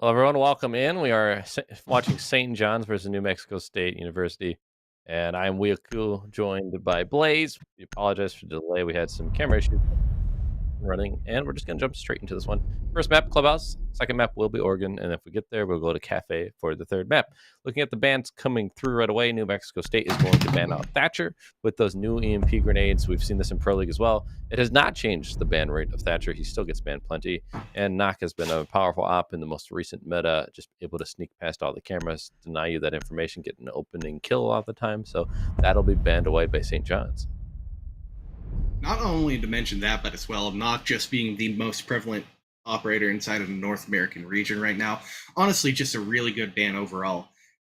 Well, everyone, welcome in. We are watching St. John's versus New Mexico State University, and I'm Weaku, joined by Blaze. We apologize for the delay. We had some camera issues running, and we're just going to jump straight into this one. First map, Clubhouse. Second map will be Oregon, and if we get there, we'll go to Cafe for the third map. Looking at the bans coming through right away, New Mexico State is going to ban out Thatcher with those new EMP grenades. We've seen this in Pro League as well. It has not changed the ban rate of Thatcher. He still gets banned plenty, and NECC has been a powerful op in the most recent meta, just able to sneak past all the cameras, deny you that information, get an opening kill all the time, so that'll be banned away by St. John's. Not only to mention that, but as well, not just being the most prevalent operator inside of the North American region right now. Honestly, just a really good ban overall.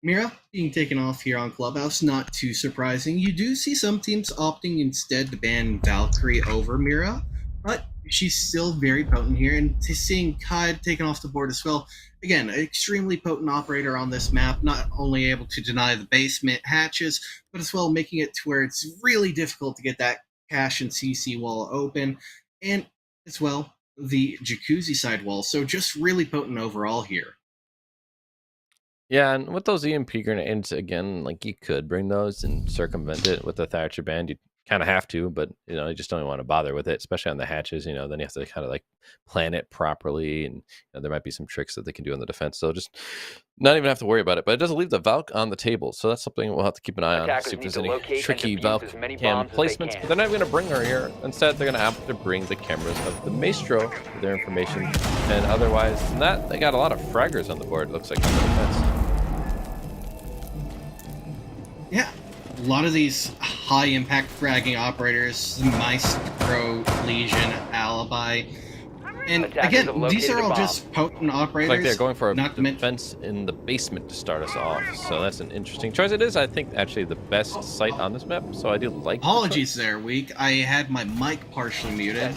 Mira being taken off here on Clubhouse, not too surprising. You do see some teams opting instead to ban Valkyrie over Mira, but she's still very potent here. And seeing Kai taken off the board as well, again, an extremely potent operator on this map, not only able to deny the basement hatches, but as well making it to where it's really difficult to get that cache and CC wall open, and as well the jacuzzi side wall. So just really potent overall here. Yeah, and with those EMP grenades, again, like you could bring those and circumvent it with the Thatcher band. You kind of have to, but you just don't want to bother with it, especially on the hatches. Then you have to kind of like plan it properly, and there might be some tricks that they can do on the defense. So just not even have to worry about it. But it doesn't leave the Valk on the table, so that's something we'll have to keep an eye on. See if there's any tricky Valk cam placements. But they're not going to bring her here. Instead, they're going to have to bring the cameras of the Maestro for their information, and otherwise than that, they got a lot of fraggers on the board. It looks like on the defense. Yeah, a lot of these high impact fragging operators, Maestro, Legion, Alibi, and again, these are all just potent operators. Like they're going for a defense in the basement to start us off, so that's an interesting choice. It is, I think, actually the best site on this map, so I do like. Apologies there, Weak. I had my mic partially muted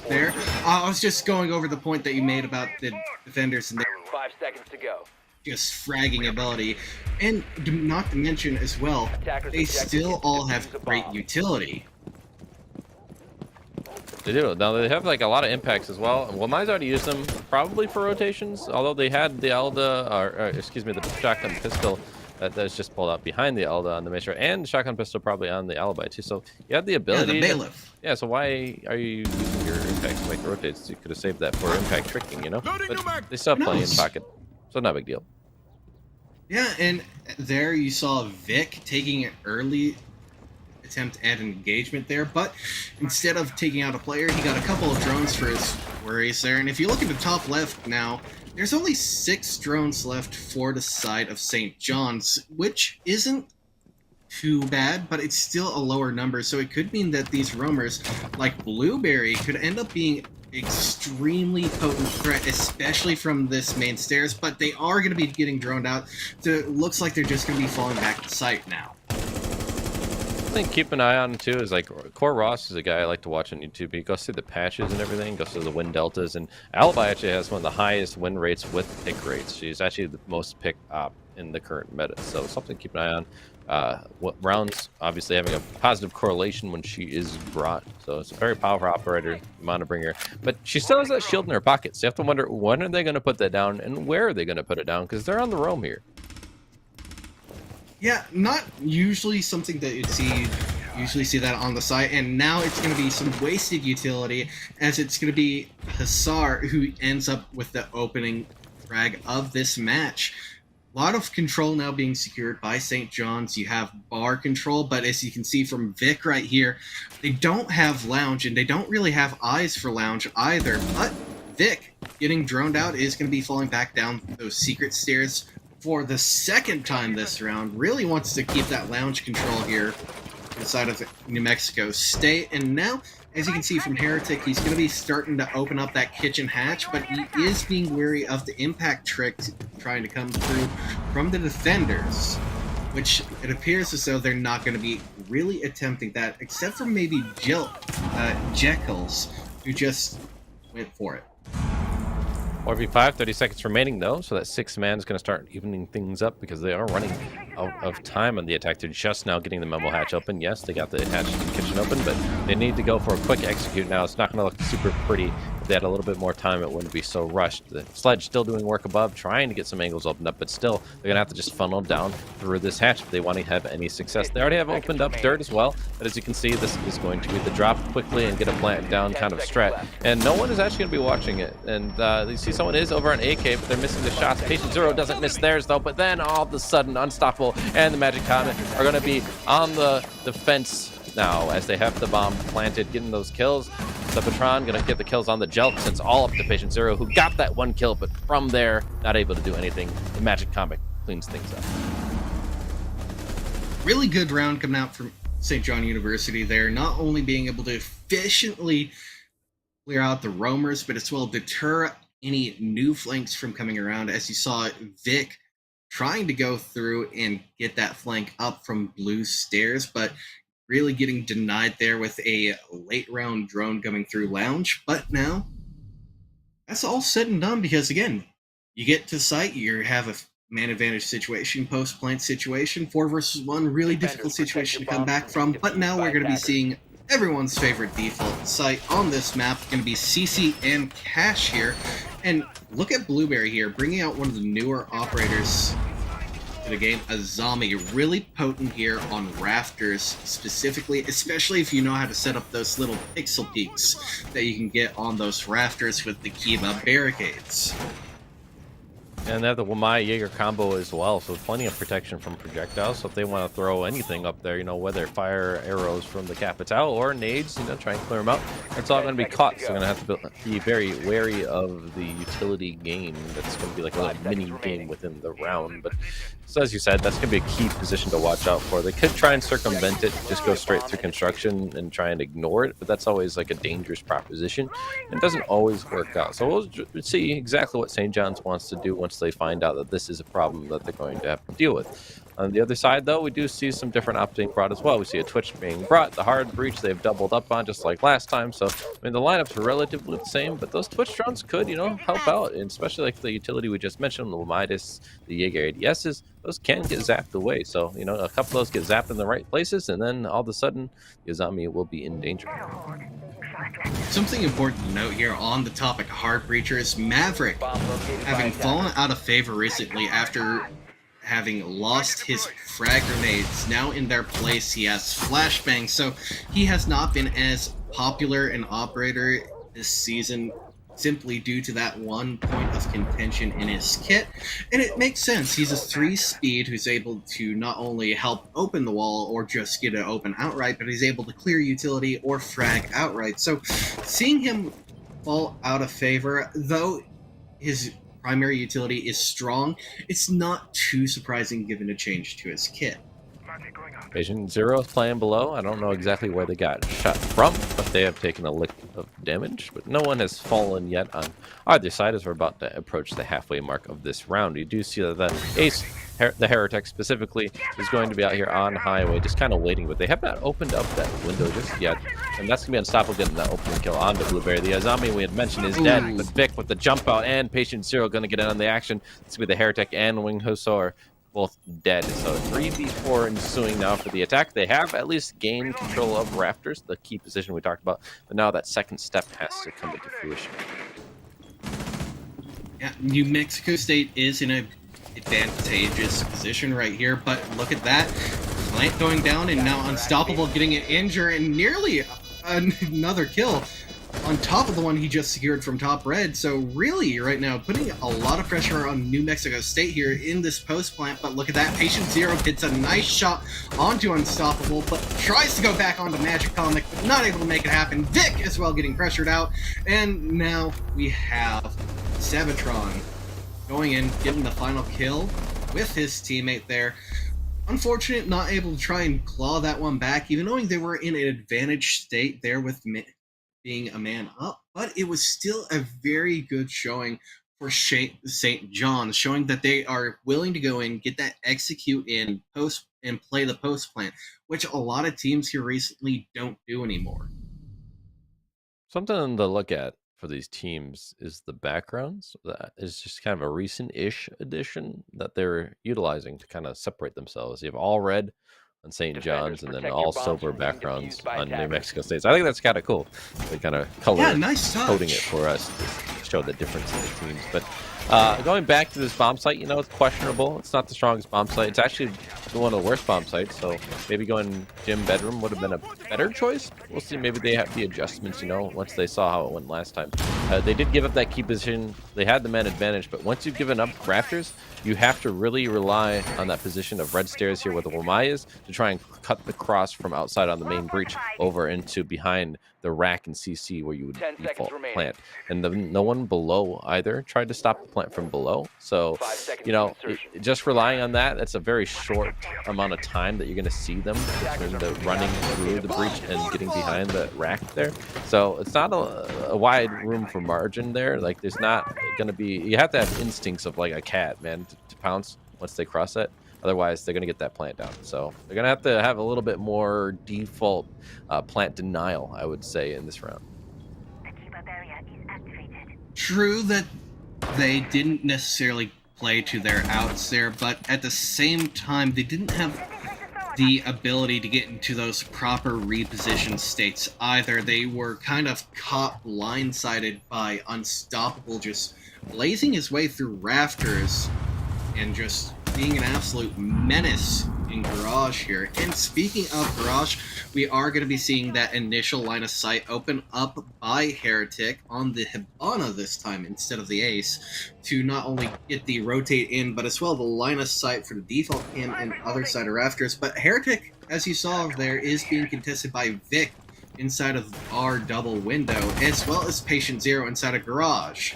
there. I was just going over the point that you made about the defenders and 5 seconds to go. Just fragging ability, and not to mention as well, they still all have great utility. They do. Now they have like a lot of impacts as well. Well, mine's already used them probably for rotations, although they had the Elda, or excuse me, the shotgun pistol that's just pulled out behind the Elda on the Maestro, and the shotgun pistol probably on the Alibi too. So you have the ability. Yeah, the bailiff. Yeah. So why are you using your impacts to make the rotates? You could have saved that for impact tricking, But they still have plenty in pocket, so not a big deal. Yeah, and there you saw Vic taking an early attempt at an engagement there, but instead of taking out a player, he got a couple of drones for his worries there. And if you look at the top left now, there's only 6 drones left for the side of St. John's, which isn't too bad, but it's still a lower number. So it could mean that these roamers, like Blueberry, could end up being extremely potent threat, especially from this main stairs, but they are going to be getting droned out. So it looks like they're just going to be falling back to site now. I think keep an eye on too is like Core Ross is a guy I like to watch on YouTube. He goes through the patches and everything, goes through the win deltas, and Alibi actually has one of the highest win rates with pick rates. She's actually the most picked op in the current meta, so something to keep an eye on. What rounds obviously having a positive correlation when she is brought, so it's a very powerful operator. You want to bring her, but she still has that shield in her pocket, so you have to wonder when are they going to put that down and where are they going to put it down, because they're on the roam here. Yeah, not usually something that you'd see. Usually see that on the site, and now it's going to be some wasted utility, as it's going to be Hussar who ends up with the opening frag of this match. A lot of control now being secured by St. John's. You have bar control, but as you can see from Vic right here, they don't have lounge, and they don't really have eyes for lounge either. But Vic, getting droned out, is going to be falling back down those secret stairs for the second time this round. Really wants to keep that lounge control here inside of New Mexico State. And now, as you can see from Heretic, he's going to be starting to open up that kitchen hatch, but he is being wary of the impact tricks trying to come through from the defenders, which it appears as though they're not going to be really attempting that, except for maybe Jekylls, who just went for it. 4v5, 30 seconds remaining though, so that 6th man is going to start evening things up because they are running out of time on the attack. They're just now getting the memo hatch open. Yes, they got the hatch in the kitchen open, but they need to go for a quick execute now. It's not going to look super pretty If they had a little bit more time, it wouldn't be so rushed. The Sledge still doing work above, trying to get some angles opened up, but still, they're going to have to just funnel down through this hatch if they want to have any success. They already have opened up dirt as well, but as you can see, this is going to be the drop quickly and get a plant down kind of strat, and no one is actually going to be watching it. And you see someone is over on AK, but they're missing the shots. Patient Zero doesn't miss theirs, though, but then all of a sudden, Unstoppable and the Magic Comet are going to be on the fence now as they have the bomb planted, getting those kills. Subpatron gonna get the kills on the Jelk, since all up to Patient Zero, who got that one kill, but from there, not able to do anything. The Magic Comet cleans things up. Really good round coming out from St. John University there, not only being able to efficiently clear out the roamers, but as well deter any new flanks from coming around, as you saw Vic trying to go through and get that flank up from blue stairs, but really getting denied there with a late round drone coming through lounge. But now that's all said and done, because again, you get to site, you have a man advantage situation, post plant situation, 4 versus 1, really difficult situation to come back from. But now we're going to be seeing everyone's favorite default site on this map, going to be CC and Cash here. And look at Blueberry here, bringing out one of the newer operators to the game, a zombie, really potent here on rafters specifically, especially if you know how to set up those little pixel peaks that you can get on those rafters with the Kiva barricades. And they have the Wamai Jaeger combo as well, so plenty of protection from projectiles. So if they want to throw anything up there, whether fire arrows from the Capital or nades, try and clear them out, it's all going to be caught. So they're going to have to be very wary of the utility game. That's going to be like a little mini game within the round. But so as you said, that's going to be a key position to watch out for. They could try and circumvent it, just go straight through construction and try and ignore it, but that's always like a dangerous proposition. It doesn't always work out. So we'll see exactly what St. John's wants to do once they find out that this is a problem that they're going to have to deal with. On the other side, though, we do see some different ops being brought as well. We see a Twitch being brought, the hard breach they've doubled up on just like last time. So, the lineups are relatively the same, but those Twitch drones could, help out, and especially like the utility we just mentioned, the Midas, the Jaeger ADSs, those can get zapped away. So, a couple of those get zapped in the right places, and then all of a sudden, Yazami will be in danger. Something important to note here on the topic of hard breachers, Maverick, having fallen out of favor recently after having lost his frag grenades, now in their place he has flashbang, so he has not been as popular an operator this season, simply due to that one point of contention in his kit. And it makes sense. He's a 3-speed who's able to not only help open the wall or just get it open outright, but he's able to clear utility or frag outright. So seeing him fall out of favor, though his primary utility is strong, it's not too surprising given a change to his kit. Patient Zero is playing below. I don't know exactly where they got shot from, but they have taken a lick of damage. But no one has fallen yet on either side as we're about to approach the halfway mark of this round. You do see that the Ace, the Heretic specifically, is going to be out here on highway, just kind of waiting. But they have not opened up that window just yet. And that's going to be Unstoppable getting that opening kill onto Blueberry. The Azami we had mentioned is dead, but Vic with the jump out and Patient Zero going to get in on the action. It's going to be the Heretic and Wing Hosor both dead. So 3v4 ensuing now for the attack. They have at least gained control of rafters, the key position we talked about, but now that second step has to come into fruition. Yeah, New Mexico State is in a advantageous position right here, but look at that. Plant going down, and now Unstoppable getting an injured and nearly another kill on top of the one he just secured from top red. So really right now putting a lot of pressure on New Mexico State here in this post plant. But look at that, Patient Zero hits a nice shot onto Unstoppable, but tries to go back onto Magic Comic, but not able to make it happen. Vic as well getting pressured out, and now we have Sabatron going in, getting the final kill with his teammate there. Unfortunate, not able to try and claw that one back, even knowing they were in an advantage state there with being a man up, but it was still a very good showing for St. John's, showing that they are willing to go in, get that execute in post and play the post plant, which a lot of teams here recently don't do anymore. Something to look at for these teams is the backgrounds. That is just kind of a recent-ish addition that they're utilizing to kind of separate themselves. You have all red on St. Defenders, John's, and then protect your all bombs silver from being backgrounds defused by on New attackers. Mexico State. So I think that's kind of cool. They kind of color Yeah, nice coding it touch. for us to show the difference in the teams. But going back to this bomb site, it's questionable. It's not the strongest bomb site. It's actually one of the worst bomb sites. So maybe going gym bedroom would have been a better choice. We'll see. Maybe they have the adjustments, once they saw how it went last time. They did give up that key position. They had the man advantage, but once you've given up rafters, you have to really rely on that position of red stairs here where the Wamai is to try and cut the cross from outside on the main breach over into behind the rack and CC where you would 10 seconds default remaining. plant. And no one below either tried to stop the plant from below. So, 5 seconds to insertion. just relying on that's a very short amount of time that you're going to see them between the running through the breach and getting behind the rack there. So it's not a wide room for margin there. Like there's not going to be, you have to have instincts of like a cat, man, to pounce once they cross it. Otherwise, they're going to get that plant down. So they're going to have a little bit more default plant denial, I would say, in this round. True that they didn't necessarily play to their outs there, but at the same time, they didn't have the ability to get into those proper repositioned states either. They were kind of caught blindsided by Unstoppable just blazing his way through rafters and just being an absolute menace in Garage here. And speaking of Garage, we are going to be seeing that initial line of sight open up by Heretic on the Hibana this time instead of the Ace to not only get the rotate in, but as well the line of sight for the default cam and other side of rafters. But Heretic, as you saw there, is being contested by Vic inside of our double window, as well as Patient Zero inside of Garage.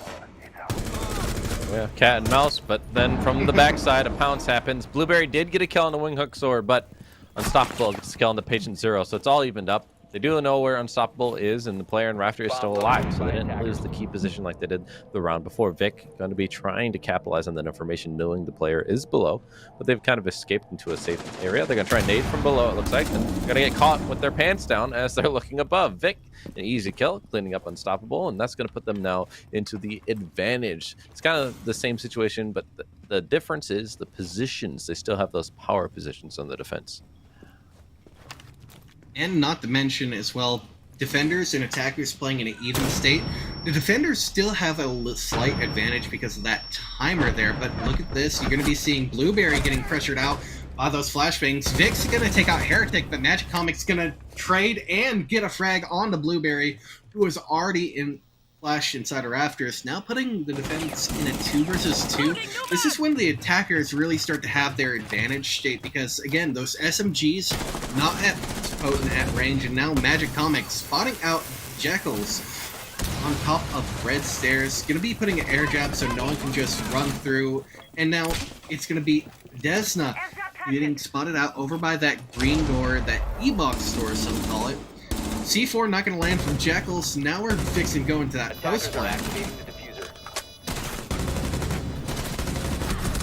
Yeah, cat and mouse, but then from the backside, a pounce happens. Blueberry did get a kill on the wing hook sword, but Unstoppable gets a kill on the Patient Zero, so it's all evened up. They do know where Unstoppable is, and the player in Rafter is still alive, so they didn't lose the key position like they did the round before. Vic going to be trying to capitalize on that information, knowing the player is below, but they've kind of escaped into a safe area. They're going to try and nade from below, it looks like, and they're going to get caught with their pants down as they're looking above. Vic, an easy kill, cleaning up Unstoppable, and that's going to put them now into the advantage. It's kind of the same situation, but the difference is the positions. They still have those power positions on the defense. And not to mention as well, defenders and attackers playing in an even state. The defenders still have a slight advantage because of that timer there, but look at this. You're going to be seeing Blueberry getting pressured out by those flashbangs. Vic's going to take out Heretic, but Magic Comic's going to trade and get a frag on the Blueberry, who was already in flash inside of rafters, now putting the defense in a 2 versus 2. This is when the attackers really start to have their advantage state because, again, those SMGs not at potent at range, and now Magic Comics spotting out Jekylls on top of red stairs. Going to be putting an air jab so no one can just run through, and now it's going to be Desna getting spotted out over by that green door, that E-box door, some call it. C4 not going to land from Jekylls. Now we're fixing to go into that post Attackers are plan. activating the diffuser.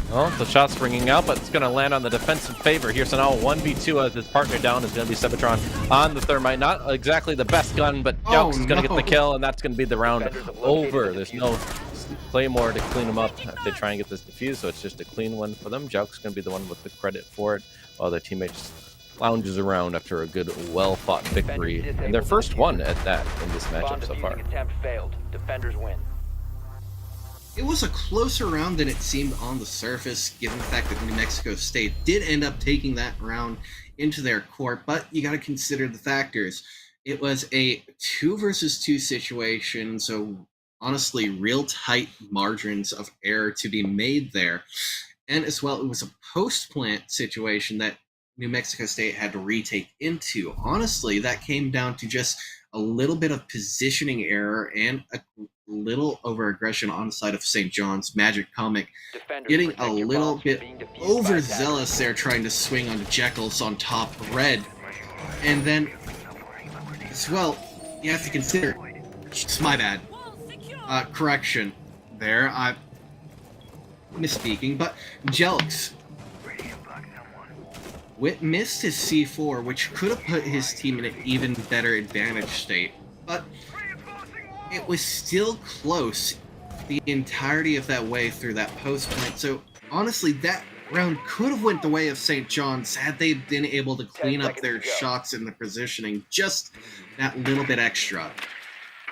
Well, the shot's ringing out, but it's going to land on the defensive favor here. So now 1v2 as his partner down is going to be Sebitron on the Thermite. Not exactly the best gun, but Jelks is going to get the kill, and that's going to be the round over. There's no Claymore to clean them up if they try and get this defused, so it's just a clean one for them. Jelks is going to be the one with the credit for it, while their teammates lounges around after a good, well-fought victory, and their first one at that in this Bomb matchup so far. defusing attempt failed. Defenders win. It was a closer round than it seemed on the surface, given the fact that New Mexico State did end up taking that round into their court, but you got to consider the factors. It was a 2 versus 2 situation, so honestly, real tight margins of error to be made there. And as well, it was a post-plant situation that New Mexico State had to retake into. Honestly, that came down to just a little bit of positioning error and a little over-aggression on the side of St. John's. Magic Comic Defenders getting a protect your little bombs from bit being defused by overzealous there, trying to swing on Jekylls on top of red. And then, as well, you have to consider, it's my bad, correction there, I'm misspeaking, but Jelks missed his C4, which could have put his team in an even better advantage state, but it was still close the entirety of that way through that post point. So honestly, that round could have went the way of St. John's had they been able to clean up their seconds to go. shots in the positioning just that little bit extra.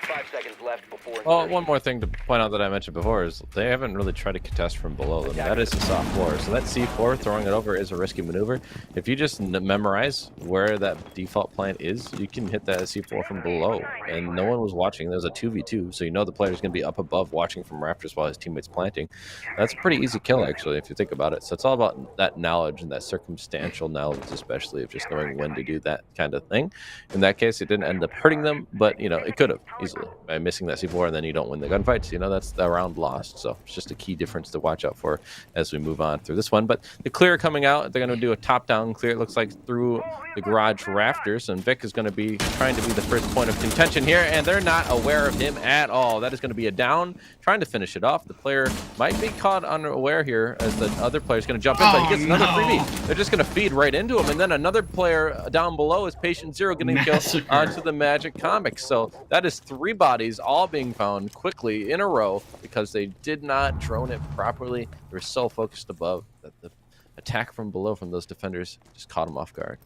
5 seconds left before Well, insertion. one more thing to point out that I mentioned before is they haven't really tried to contest from below them. That is a soft floor, so that C4 throwing it over is a risky maneuver. If you just memorize where that default plant is, you can hit that C4 from below, and no one was watching. There's a 2v2, so you know the player's going to be up above watching from rafters while his teammate's planting. That's a pretty easy kill, actually, if you think about it. So it's all about that knowledge and that circumstantial knowledge, especially of just knowing when to do that kind of thing. In that case, it didn't end up hurting them, but, you know, it could have easily by missing that C4, and then you don't win the gunfights. You know, that's the round lost. So it's just a key difference to watch out for as we move on through this one. But the clear coming out, they're going to do a top-down clear, it looks like, through the garage rafters, and Vic is going to be trying to be the first point of contention here, and they're not aware of him at all. That is going to be a down, trying to finish it off. The player might be caught unaware here as the other player is going to jump in, but he gets another freebie. They're just going to feed right into him, and then another player down below is Patient Zero getting killed onto the Magic Comics. So that is 3 bodies all being found quickly in a row because they did not drone it properly. They were so focused above that the attack from below from those defenders just caught them off guard.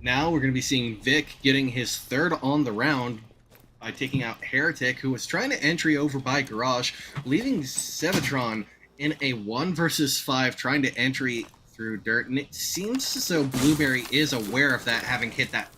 Now we're going to be seeing Vic getting his 3rd on the round by taking out Heretic, who was trying to entry over by Garage, leaving Sevatron in a 1 versus 5, trying to entry through dirt. And it seems as though Blueberry is aware of that, having hit that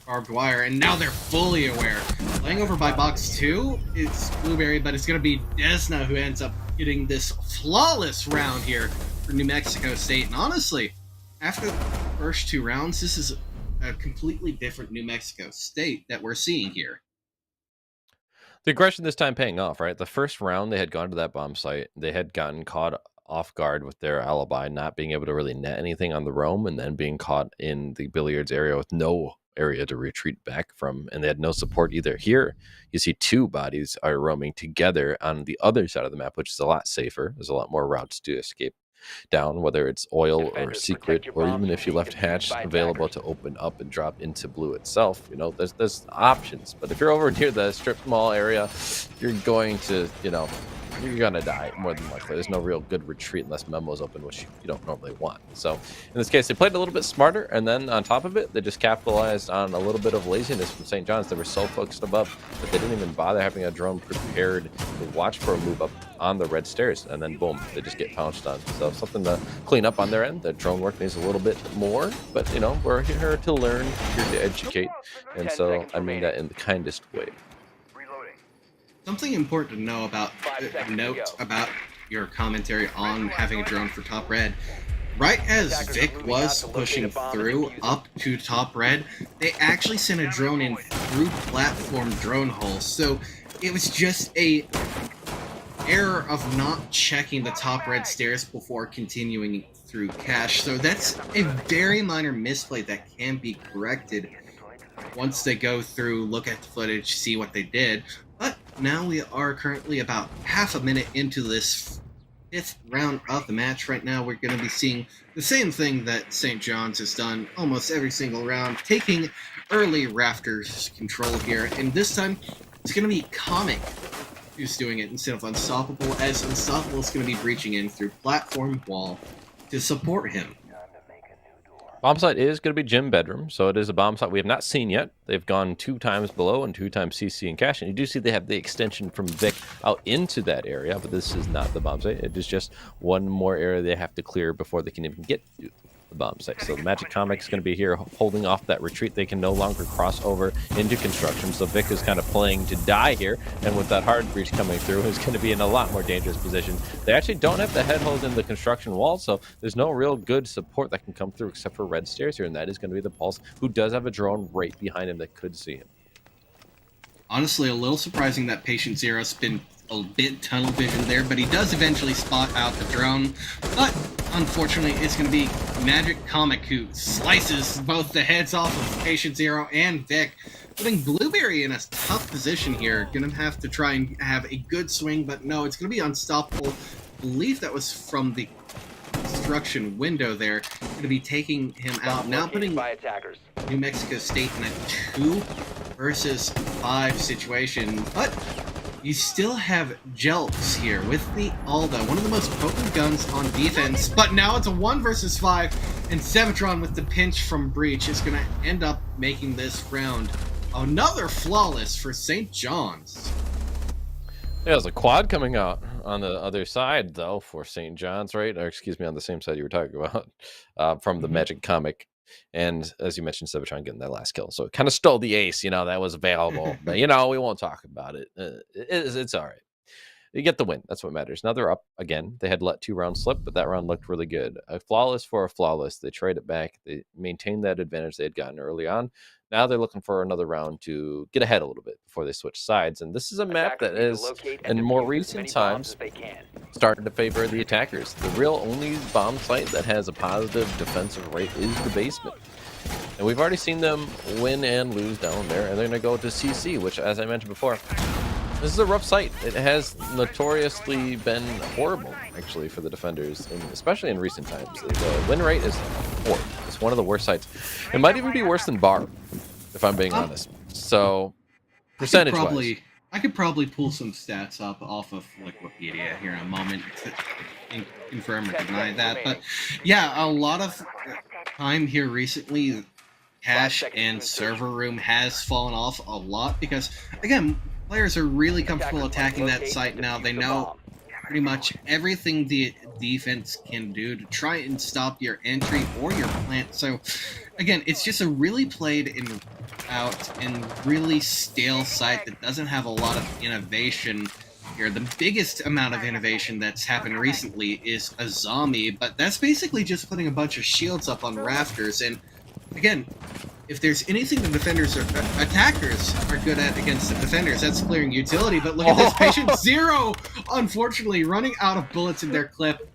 barbed wire, and now they're fully aware. Playing over by box 2, it's Blueberry, but it's going to be Desna who ends up getting this flawless round here for New Mexico State. And honestly, after the first 2 rounds, this is a completely different New Mexico State that we're seeing here. The aggression this time paying off, right? The first round, they had gone to that bomb site. They had gotten caught off guard with their alibi, not being able to really net anything on the roam, and then being caught in the billiards area with no area to retreat back from, and they had no support either. Here, you see 2 bodies are roaming together on the other side of the map, which is a lot safer. There's a lot more routes to escape down, whether it's oil or Defenders, secret, protect your or bombs even if you from left being hatch defused by available attackers. to open up and drop into blue itself. You know, there's options. But if you're over near the strip mall area, you're going to, you know, you're gonna die more than likely. There's no real good retreat unless Memo's open, which you don't normally want. So in this case, they played a little bit smarter, and then on top of it, they just capitalized on a little bit of laziness from St. John's. They were so focused above that they didn't even bother having a drone prepared to watch for a move up on the red stairs, and then boom, they just get pounced on. So something to clean up on their end. The drone work needs a little bit more, but you know, we're here to learn, here to educate, and 10 so seconds I mean that in the kindest way. Something important to know about, 5 seconds to note go. about your commentary on having a drone for top red. Right as Attackers are Vic moving was out to locate pushing a bomb and through defuse it. up to top red, they actually sent a drone in through platform drone holes. So it was just a error of not checking the top red stairs before continuing through cache. So that's a very minor misplay that can be corrected once they go through, look at the footage, see what they did. But now we are currently about half a minute into this 5th round of the match. Right now we're going to be seeing the same thing that St. John's has done almost every single round, taking early rafters control here. And this time it's going to be Comic who's doing it instead of Unstoppable, as Unstoppable is going to be breaching in through platform wall to support him. Bomb site is going to be gym bedroom, so it is a bomb site we have not seen yet. They've gone 2 times below and 2 times CC and cache, and you do see they have the extension from Vic out into that area, but this is not the bomb site. It is just one more area they have to clear before they can even get to the bomb site. So the Magic Comic is going to be here holding off that retreat. They can no longer cross over into construction, so Vic is kind of playing to die here, and with that hard breach coming through, is going to be in a lot more dangerous position. They actually don't have the head hold in the construction wall, so there's no real good support that can come through except for red stairs here, and that is going to be the Pulse, who does have a drone right behind him that could see him. Honestly, a little surprising that Patient Zero's been a bit tunnel vision there, but he does eventually spot out the drone. But unfortunately, it's going to be Magic Comic who slices both the heads off of Patient Zero and Vic, putting Blueberry in a tough position here. Going to have to try and have a good swing, but no, it's going to be Unstoppable. I believe that was from the construction window there. Going to be taking him out. Bomb Now located putting by attackers. New Mexico State in a 2 versus 5 situation, but you still have Jelks here with the Alda, one of the most potent guns on defense, but now it's a 1 versus 5, and Sevatron with the pinch from Breach is going to end up making this round another flawless for St. John's. Yeah, there's a quad coming out on the other side, though, for St. John's, right? Or excuse me, on the same side you were talking about, from the Magic comic. And as you mentioned, Sevatron getting that last kill. So it kind of stole the ace, that was available. But, we won't talk about it. It's all right. You get the win. That's what matters. Now they're up again. They had let 2 rounds slip, but that round looked really good. A flawless for a flawless. They trade it back. They maintained that advantage they had gotten early on. Now they're looking for another round to get ahead a little bit before they switch sides. And this is a map that is, in more recent times, starting to favor the attackers. The real only bomb site that has a positive defensive rate is the basement. And we've already seen them win and lose down there. And they're going to go to CC, which, as I mentioned before, this is a rough site. It has notoriously been horrible, actually, for the defenders, especially in recent times. The win rate is horrible. It's one of the worst sites. It might even be worse than Bar, if I'm being honest. So, percentage-wise. I could probably pull some stats up off of Wikipedia here in a moment to confirm or deny that. But yeah, a lot of time here recently, cache and server room has fallen off a lot because, again, players are really comfortable attacking that site now. They know pretty much everything the defense can do to try and stop your entry or your plant. So, again, it's just a really played out and really stale site that doesn't have a lot of innovation here. The biggest amount of innovation that's happened recently is a zombie, but that's basically just putting a bunch of shields up on rafters. And, again, if there's anything the defenders or attackers are good at against the defenders, that's clearing utility. But look at this, Patient Zero, unfortunately, running out of bullets in their clip.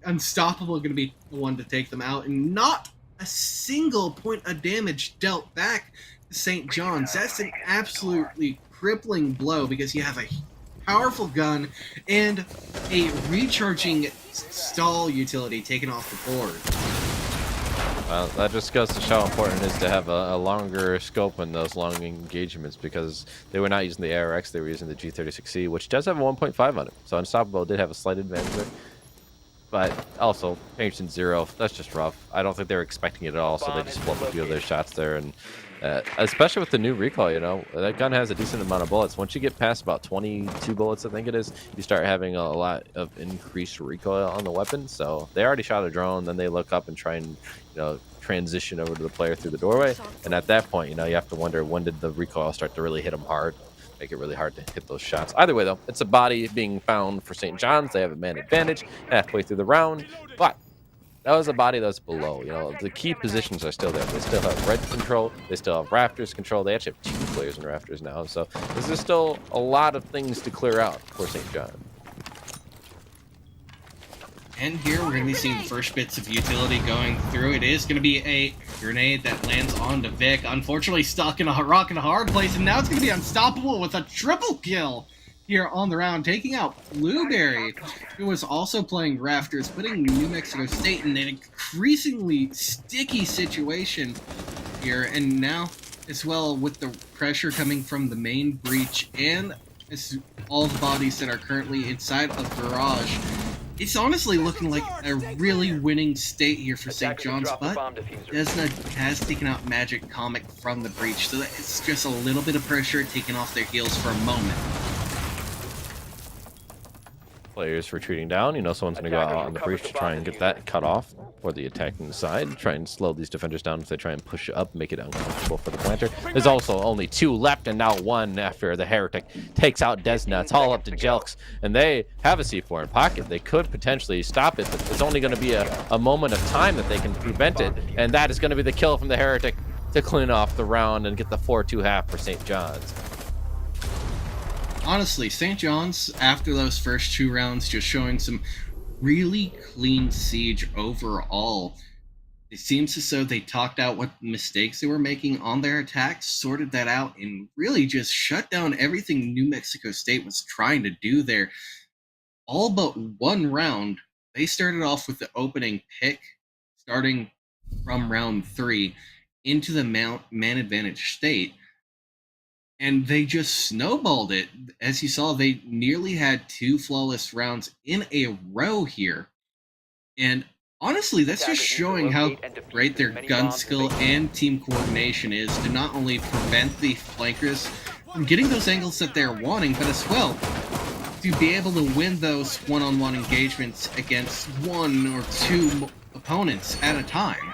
Unstoppable going to be the one to take them out, and not a single point of damage dealt back to St. John's. That's an absolutely crippling blow because you have a powerful gun and a recharging stall utility taken off the board. Well, that just goes to show how important it is to have a longer scope in those long engagements, because they were not using the ARX, they were using the G36C, which does have a 1.5 on it. So Unstoppable did have a slight advantage there. But also, Patient Zero, that's just rough. I don't think they were expecting it at all, so they just flubbed a few of their shots there. And especially with the new recoil, that gun has a decent amount of bullets. Once you get past about 22 bullets, I think it is, you start having a lot of increased recoil on the weapon. So they already shot a drone, then they look up and try and, transition over to the player through the doorway. And at that point, you have to wonder, when did the recoil start to really hit them hard? Make it really hard to hit those shots. Either way, though, it's a body being found for St. John's. They have a man advantage halfway through the round, but that was a body that's below. The key positions are still there. They still have red control. They still have rafters control. They actually have 2 players in rafters now, so this is still a lot of things to clear out for St. John. And here we're going to be seeing the first bits of utility going through. It is going to be a grenade that lands onto Vic. Unfortunately stuck in a rock and a hard place, and now it's going to be Unstoppable with a triple kill here on the round, taking out Blueberry, who was also playing rafters, putting New Mexico State in an increasingly sticky situation here. And now, as well, with the pressure coming from the main breach and all the bodies that are currently inside of Garage, it's honestly looking like a really winning state here for St. John's, but Desna has taken out Magic Comic from the breach, so it's just a little bit of pressure taken off their heels for a moment. Players retreating down. Someone's going to go out on the breach to try and get that cut off for the attacking side. Try and slow these defenders down if they try and push up, make it uncomfortable for the planter. There's also only 2 left, and now 1 after the Heretic takes out Desna. It's all up to Jelks, and they have a C4 in pocket. They could potentially stop it, but it's only going to be a moment of time that they can prevent it, and that is going to be the kill from the Heretic to clean off the round and get the 4-2 half for St. John's. Honestly, St. John's, after those first 2 rounds, just showing some really clean siege overall. It seems as though they talked out what mistakes they were making on their attacks, sorted that out, and really just shut down everything New Mexico State was trying to do there. All but 1 round, they started off with the opening pick, starting from round 3, into the man advantage state. and they just snowballed it. As you saw, they nearly had 2 flawless rounds in a row here. And honestly, that's just Attackers need to showing how locate and defuse great their as many gun bombs as skill they can. and team coordination is to not only prevent the flankers from getting those angles that they're wanting, but as well to be able to win those one-on-one engagements against 1 or 2 opponents at a time.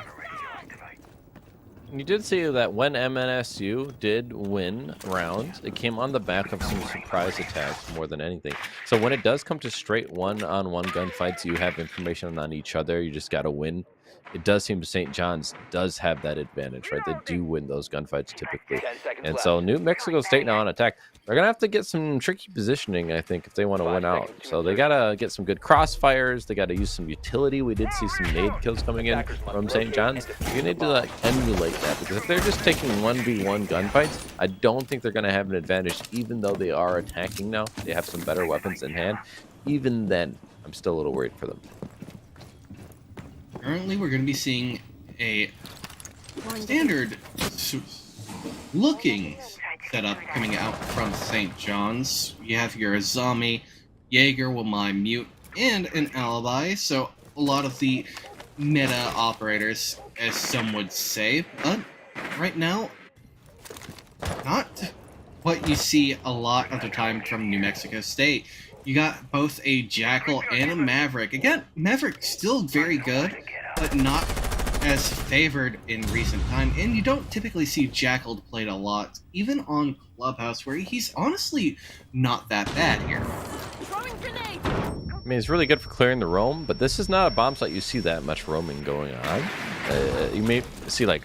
You did see that when MNSU did win rounds, it came on the back of some surprise attacks more than anything. So when it does come to straight one-on-one gunfights, you have information on each other. You just got to win. It does seem St. John's does have that advantage, right? They do win those gunfights typically. 10 seconds And left. so New Mexico State now on attack. They're going to have to get some tricky positioning, I think, if they want to 5 win out. seconds to So they insertion. got to get some good crossfires. They got to use some utility. We did see some nade kills coming in Attackers must from St. locate John's. and defuse You need the to bomb. like emulate that, because if they're just taking 1v1 gunfights, I don't think they're going to have an advantage, even though they are attacking now. They have some better weapons in hand. Even then, I'm still a little worried for them. Currently, we're going to be seeing a standard looking setup coming out from St. John's. You have your Azami, Jaeger with my mute, and an alibi. So a lot of the meta operators, as some would say. But right now, not what you see a lot of the time from New Mexico State. You got both a Jackal and a Maverick. Again, Maverick still very good, but not as favored in recent time. And you don't typically see Jackal played a lot, even on Clubhouse, where he's honestly not that bad here. I mean, it's really good for clearing the roam, but this is not a bomb site you see that much roaming going on. You may see like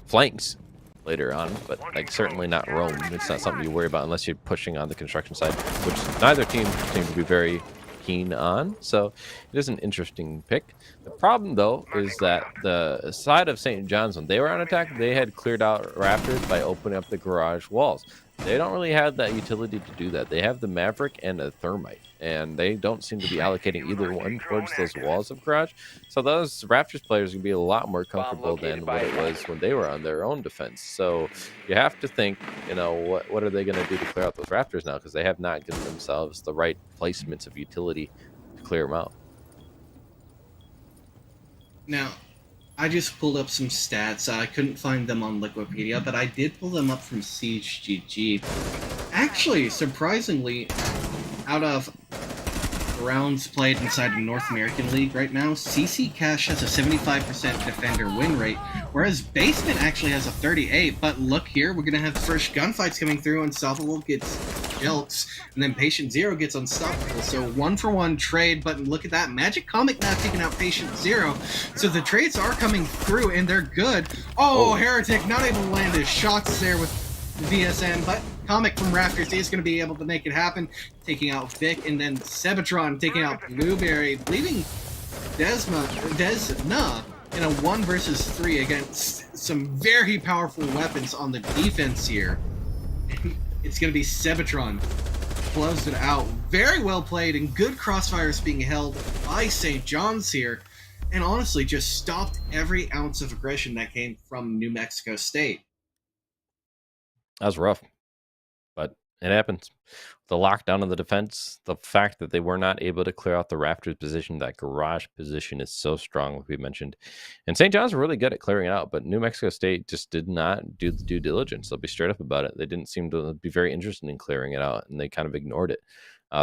flanks later on, but like certainly not roam. It's not something you worry about unless you're pushing on the construction side, which neither team seems to be very keen on. So it is an interesting pick. The problem though is that the side of St. John's, when they were on attack, they had cleared out rafters by opening up the garage walls. They don't really have that utility to do that. They have the Maverick and a Thermite, and they don't seem to be allocating either one towards those walls of garage. So those Raptors players can be a lot more comfortable than what it was when they were on their own defense. So you have to think, you know, what are they going to do to clear out those Raptors now? Because they have not given themselves the right placements of utility to clear them out. Now, I just pulled up some stats. I couldn't find them on Wikipedia, but I did pull them up from SiegeGG. Actually, surprisingly, out of rounds played inside the North American League right now, CC Cash has a 75% defender win rate, whereas Basement actually has a 38. But look here, we're gonna have fresh gunfights coming through. Unstoppable gets Jelks, and then Patient Zero gets Unstoppable. So 1-for-1 trade, but look at that. Magic Comic now taking out Patient Zero. So the trades are coming through, and they're good. Oh, Heretic not able to land his shots there with VSN, but Comic from Rafters is going to be able to make it happen, taking out Vic, and then Sebitron taking out Blueberry, leaving Desna in a 1 versus 3 against some very powerful weapons on the defense here. It's going to be Sebitron. Closed it out. Very well played, and good crossfires being held by St. John's here, and honestly just stopped every ounce of aggression that came from New Mexico State. That was rough, but it happens. The lockdown of the defense, the fact that they were not able to clear out the Raptors position, that garage position is so strong, like we mentioned. And St. John's were really good at clearing it out, but New Mexico State just did not do the due diligence. They'll be straight up about it. They didn't seem to be very interested in clearing it out, and they kind of ignored it.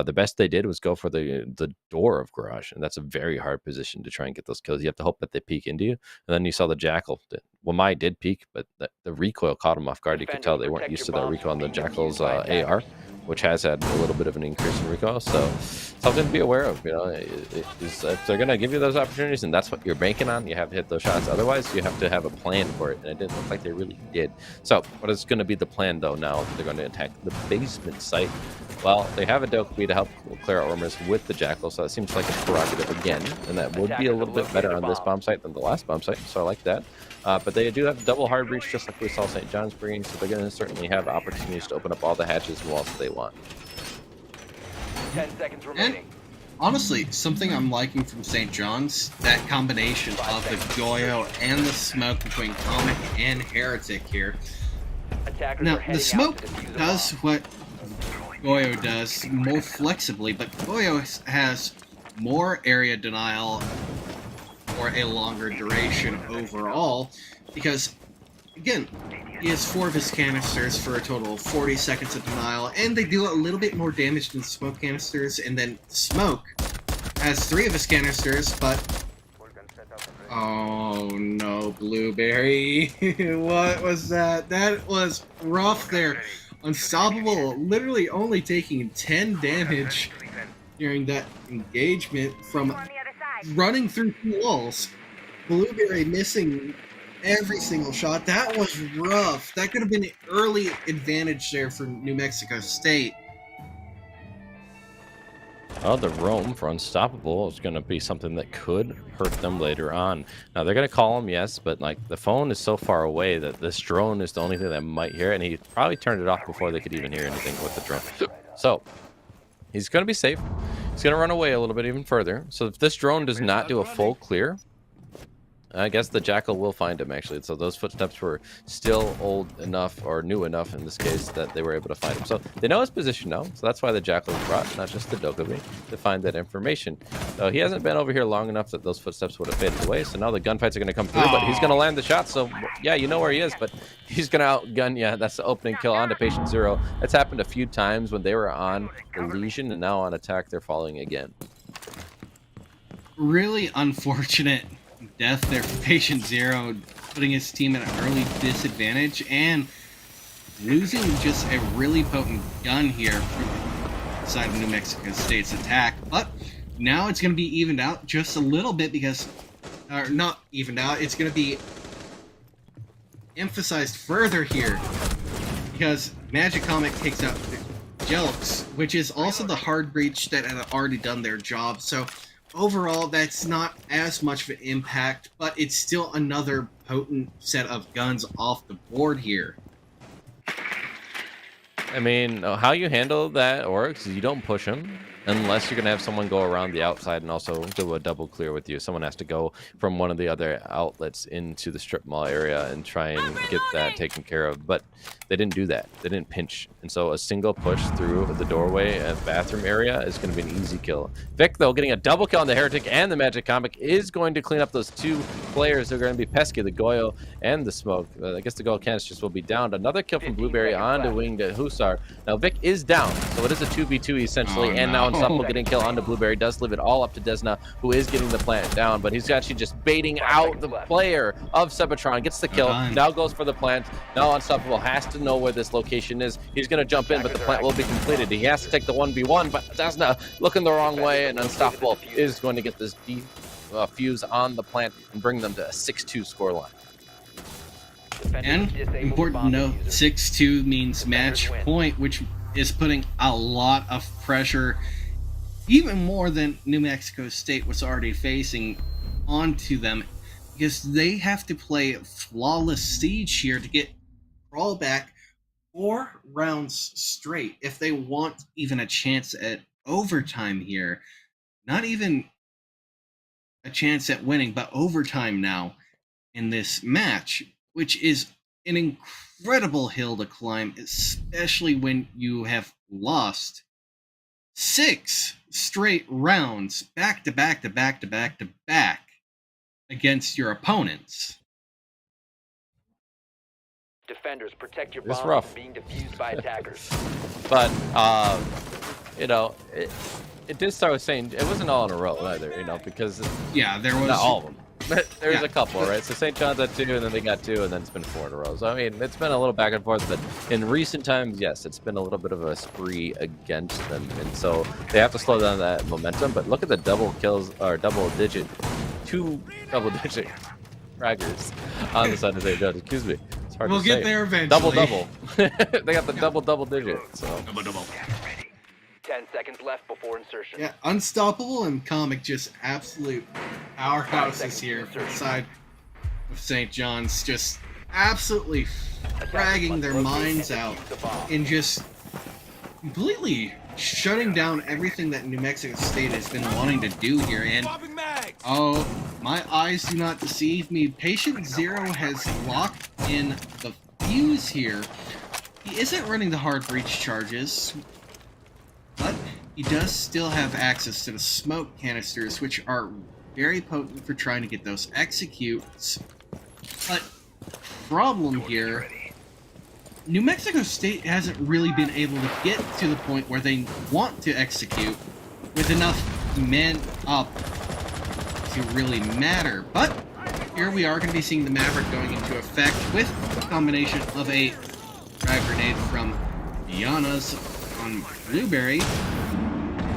The best they did was go for the door of garage, and that's a very hard position to try and get those kills. You have to hope that they peek into you. And then you saw the Jackal. Wamai did peek, but the recoil caught him off guard. You could tell they weren't used to that recoil on the Jackal's AR, which has had a little bit of an increase in recoil. So something to be aware of. You know, is if they're going to give you those opportunities and that's what you're banking on, you have to hit those shots. Otherwise, you have to have a plan for it, and it didn't look like they really did. So what is going to be the plan, though, now that they're going to attack the basement site? Well, they have a Dokkaebi to help clear out rumors with the Jackal, so it seems like it's prerogative again, and that would be a little bit better on this bomb site than the last bomb site, so I like that. But they do have double hard breach, just like we saw St. John's bringing, so they're going to certainly have opportunities to open up all the hatches and walls that they want. 10 seconds remaining. Honestly, something I'm liking from St. John's, that combination of the Goyo and the smoke between Comic and Heretic here. Attackers Now, are the heading smoke out to defuse a does bomb. what Goyo does more flexibly, but Goyo has more area denial for a longer duration overall, because, again, he has 4 of his canisters for a total of 40 seconds of denial, and they do a little bit more damage than smoke canisters, and then Smoke has 3 of his canisters, but... Oh no, Blueberry. What was that? That was rough there. Unstoppable, literally only taking 10 damage during that engagement from running through 2 walls. Blueberry missing every single shot. That was rough. That could have been an early advantage there for New Mexico State. Oh, the roam for Unstoppable is going to be something that could hurt them later on. Now, they're going to call him, yes, but like the phone is so far away that this drone is the only thing that might hear it, and he probably turned it off before they could even hear anything with the drone. So, he's going to be safe. He's going to run away a little bit even further. So, if this drone does not do a full clear, I guess the Jackal will find him, actually. So those footsteps were still old enough, or new enough in this case, that they were able to find him. So they know his position now. So that's why the Jackal was brought, not just the Dokkaebi, to find that information. So he hasn't been over here long enough that those footsteps would have faded away. So now the gunfights are going to come through, but he's going to land the shot. So yeah, you know where he is, but he's going to outgun you. That's the opening kill onto Patient Zero. That's happened a few times when they were on the Legion, and now on attack, they're falling again. Really unfortunate death there for Patient Zero, putting his team at an early disadvantage and losing just a really potent gun here from the side of New Mexico State's attack. But now it's going to be evened out just a little bit because, or not evened out, it's going to be emphasized further here because Magic Comic takes out Jelix, which is also the hard breach that had already done their job. So overall, that's not as much of an impact, but it's still another potent set of guns off the board here. I mean, how you handle that works is you don't push him unless you're going to have someone go around the outside and also do a double clear with you. Someone has to go from one of the other outlets into the strip mall area and try and get that taken care of. But they didn't do that. They didn't pinch. And so a single push through the doorway and bathroom area is going to be an easy kill. Vic, though, getting a double kill on the Heretic and the Magic Comic is going to clean up those 2 players who are going to be pesky, the Goyo and the Smoke. I guess the Goyo canisters will be downed. Another kill from Blueberry onto Winged Hussar. Now, Vic is down, so it is a 2v2 essentially, and now Unstoppable getting kill onto Blueberry does leave it all up to Desna, who is getting the plant down, but he's actually just baiting out the player of Sebitron, gets the kill, now goes for the plant. Now Unstoppable has to know where this location is. He's going to jump in, but the plant will be completed. He has to take the 1v1, but Desna looking the wrong way, and Unstoppable is going to get this fuse on the plant and bring them to a 6-2 scoreline. And important to note, 6-2 means match point, which is putting a lot of pressure, even more than New Mexico State was already facing, onto them, because they have to play flawless siege here to get crawl back 4 rounds straight if they want even a chance at overtime here. Not even a chance at winning, but overtime now in this match, which is an incredible hill to climb, especially when you have lost 6 straight rounds back to back to back to back to back against your opponents. Defenders, protect your It's bombs rough. from being defused by attackers. But, you know, it did start with saying it wasn't all in a row either, you know, because Yeah, there was not all of them. But there's Yeah. a couple, right? So St. John's had 2, and then they got 2, and then it's been 4 in a row. So, I mean, it's been a little back and forth, but in recent times, yes, it's been a little bit of a spree against them. And so they have to slow down that momentum. But look at the double kills, or 2 double-digit fraggers on the side of St. John's. Excuse me. It's hard We'll to get say. there eventually. Double-double. They got the double digit. So. Double. 10 seconds left before insertion. Yeah, Unstoppable and Comic just absolute powerhouses here from the side of St. John's, just absolutely fragging their minds out and just completely shutting down everything that New Mexico State has been wanting to do here. And oh, my eyes do not deceive me. Patient Zero has locked in the fuse here. He isn't running the hard breach charges, but he does still have access to the smoke canisters, which are very potent for trying to get those executes. But problem here, New Mexico State hasn't really been able to get to the point where they want to execute with enough men up to really matter. But here we are going to be seeing the Maverick going into effect with a combination of a frag grenade from Diana's on Blueberry.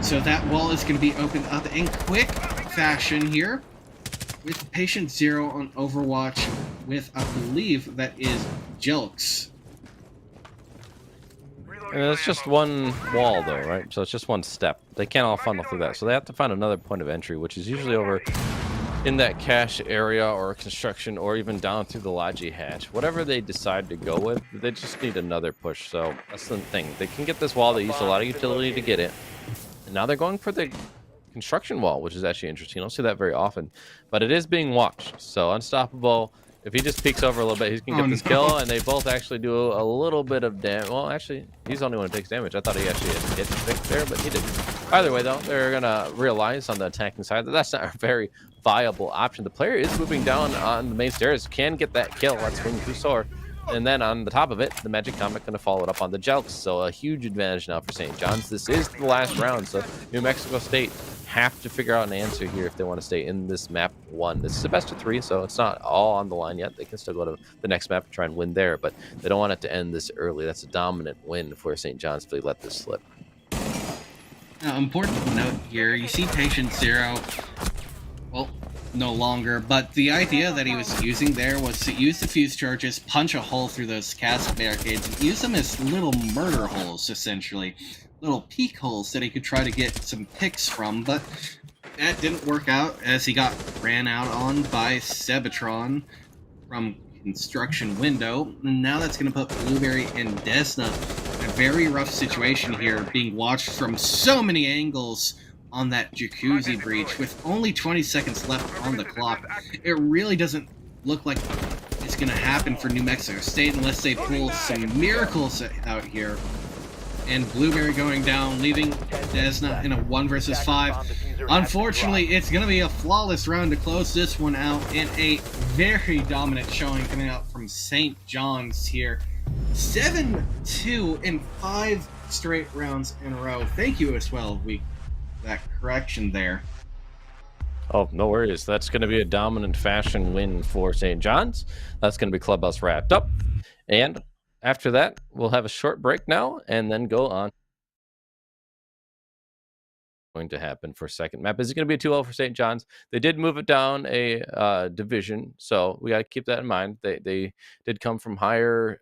So that wall is going to be opened up in quick fashion here with Patient Zero on Overwatch with, I believe, that is Jelks. And it's just one wall, though, right? So it's just one step. They can't all funnel through that. So they have to find another point of entry, which is usually over in that cache area or construction or even down through the Logi hatch. Whatever they decide to go with, they just need another push. So that's the thing. They can get this wall. They used a lot of utility to get it. And now they're going for the construction wall, which is actually interesting. You don't see that very often. But it is being watched. So Unstoppable, if he just peeks over a little bit, he can get this kill, and they both actually do a little bit of damage. Well, actually, he's the only one who takes damage. I thought he actually had hit Vic there, but he didn't. Either way, though, they're going to realize on the attacking side that that's not a very viable option. The player is moving down on the main stairs, can get that kill. Let's wing Fusor. And then on the top of it, the Magic Comet going to follow it up on the Jelks. So a huge advantage now for St. John's. This is the last round, so New Mexico State have to figure out an answer here if they want to stay in this map 1. This is a best of 3, so it's not all on the line yet. They can still go to the next map and try and win there, but they don't want it to end this early. That's a dominant win for St. John's if they let this slip. Now, important to note here, you see Patient Zero, well, no longer, but the idea that he was using there was to use the fuse charges, punch a hole through those castle barricades, and use them as little murder holes, essentially. Little peek holes that he could try to get some picks from, but that didn't work out as he got ran out on by Sebatron from construction window. And now that's going to put Blueberry and Desna in a very rough situation here, being watched from so many angles on that jacuzzi breach with only 20 seconds left on the clock. It really doesn't look like it's going to happen for New Mexico State unless they pull some miracles out here. And Blueberry going down, leaving Desna in a 1 versus 5. Unfortunately, it's going to be a flawless round to close this one out, and a very dominant showing coming out from St. John's here. 7-2 in 5 straight rounds in a row. Thank you as well, that correction there. Oh, no worries. That's going to be a dominant fashion win for St. John's. That's going to be Clubhouse wrapped up. And after that, we'll have a short break now and then go on. Going to happen for second map. Is it going to be a 2-0 for St. John's? They did move it down a division, so we got to keep that in mind. They did come from higher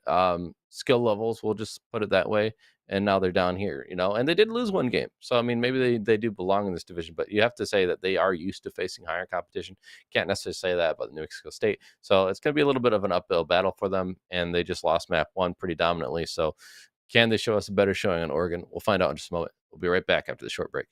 skill levels, we'll just put it that way, and now they're down here, you know, and they did lose one game. So, I mean, maybe they do belong in this division, but you have to say that they are used to facing higher competition. Can't necessarily say that about New Mexico State. So it's going to be a little bit of an uphill battle for them, and they just lost map 1 pretty dominantly. So can they show us a better showing on Oregon? We'll find out in just a moment. We'll be right back after the short break.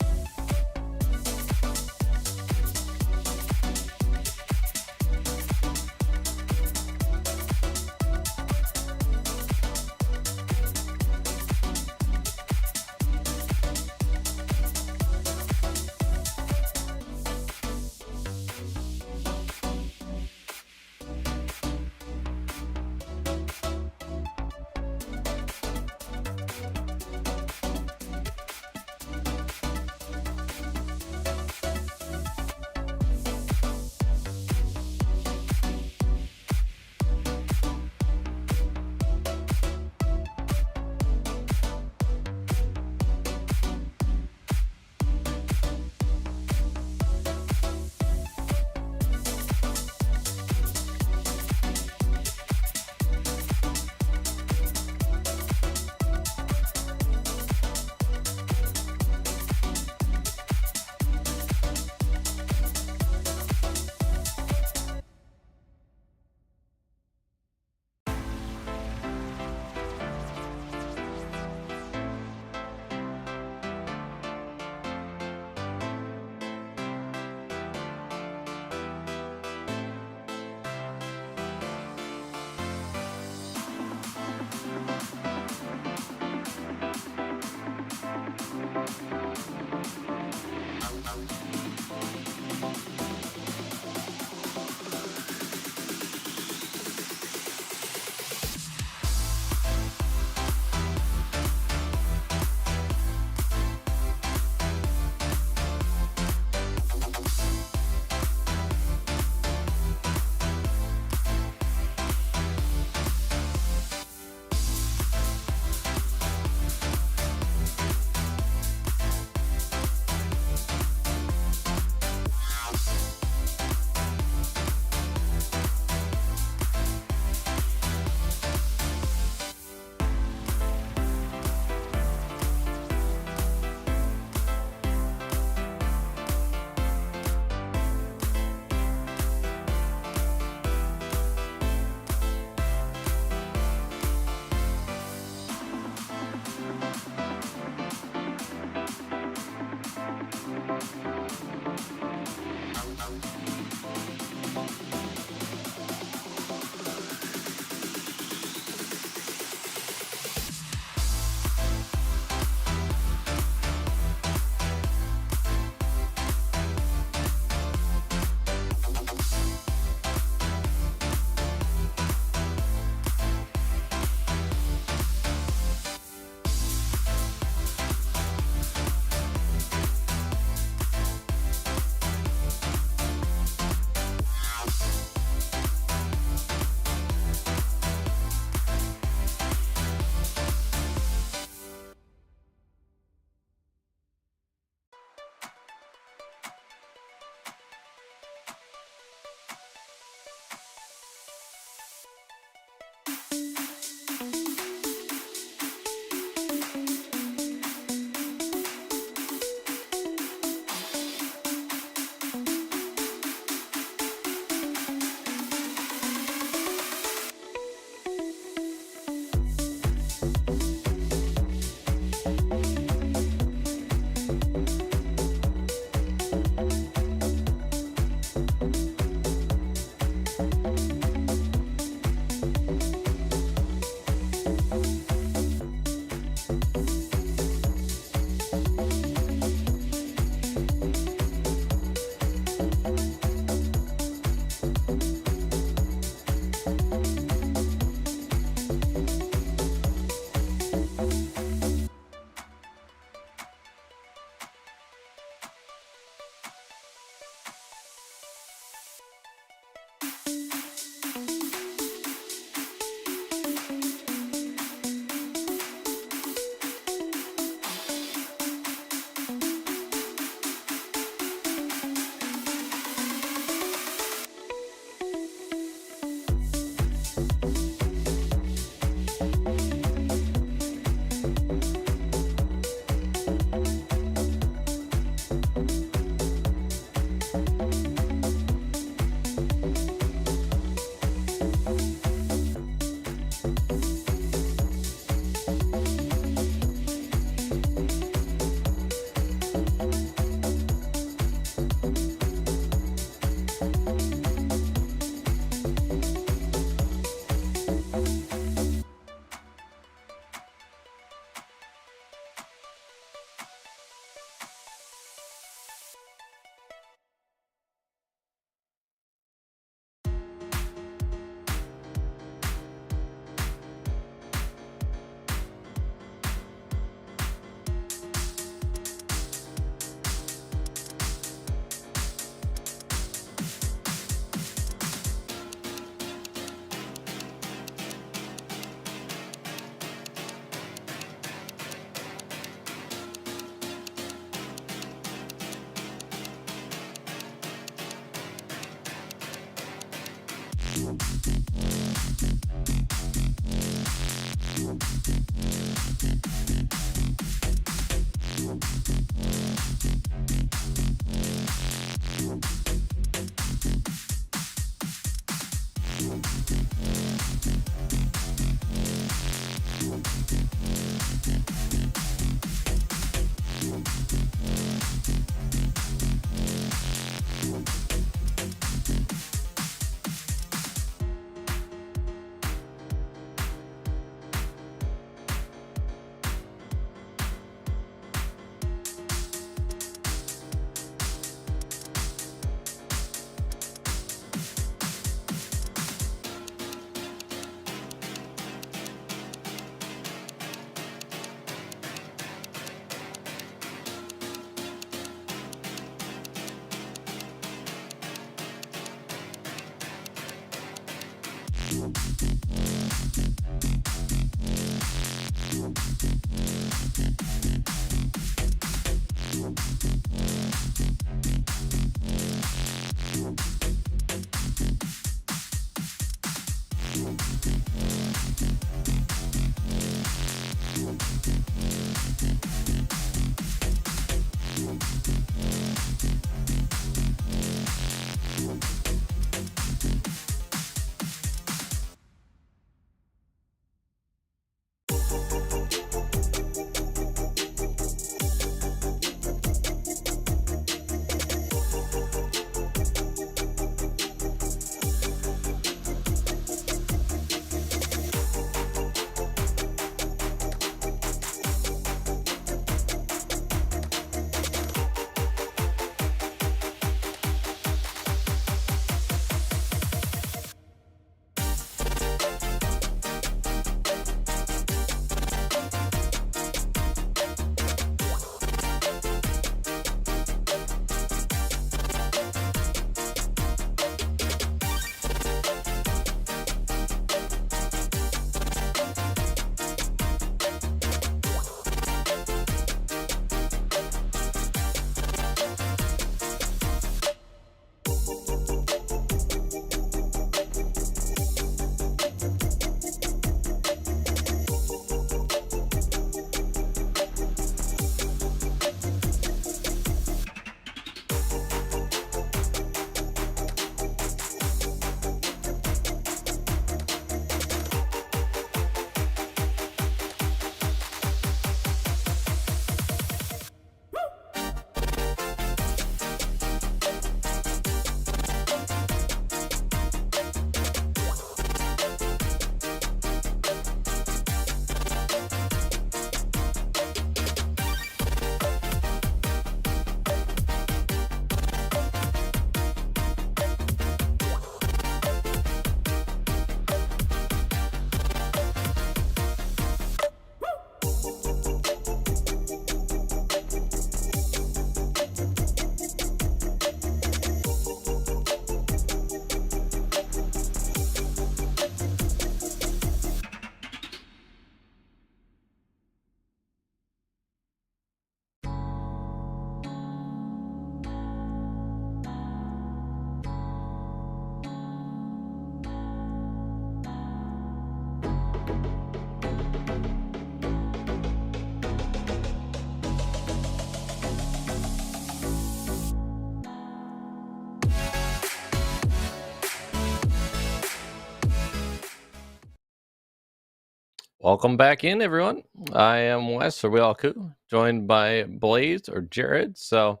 Welcome back in, everyone. I am Wes, or we all cool, joined by Blaze or Jared. So,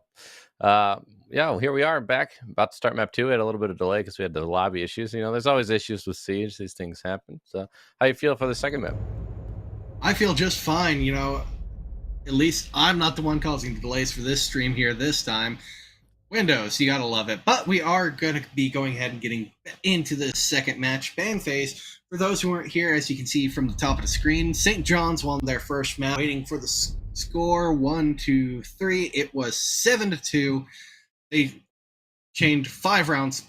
yeah, here we are back, about to start map 2. We had a little bit of delay because we had the lobby issues. You know, there's always issues with Siege. These things happen. So, how you feel for the second map? I feel just fine. You know, at least I'm not the one causing the delays for this stream here this time. Windows, you gotta love it. But we are going to be going ahead and getting into the second match, ban phase. For those who weren't here, as you can see from the top of the screen, St. John's won their first match. Waiting for the score, 1, 2, 3. It was 7-2. They chained 5 rounds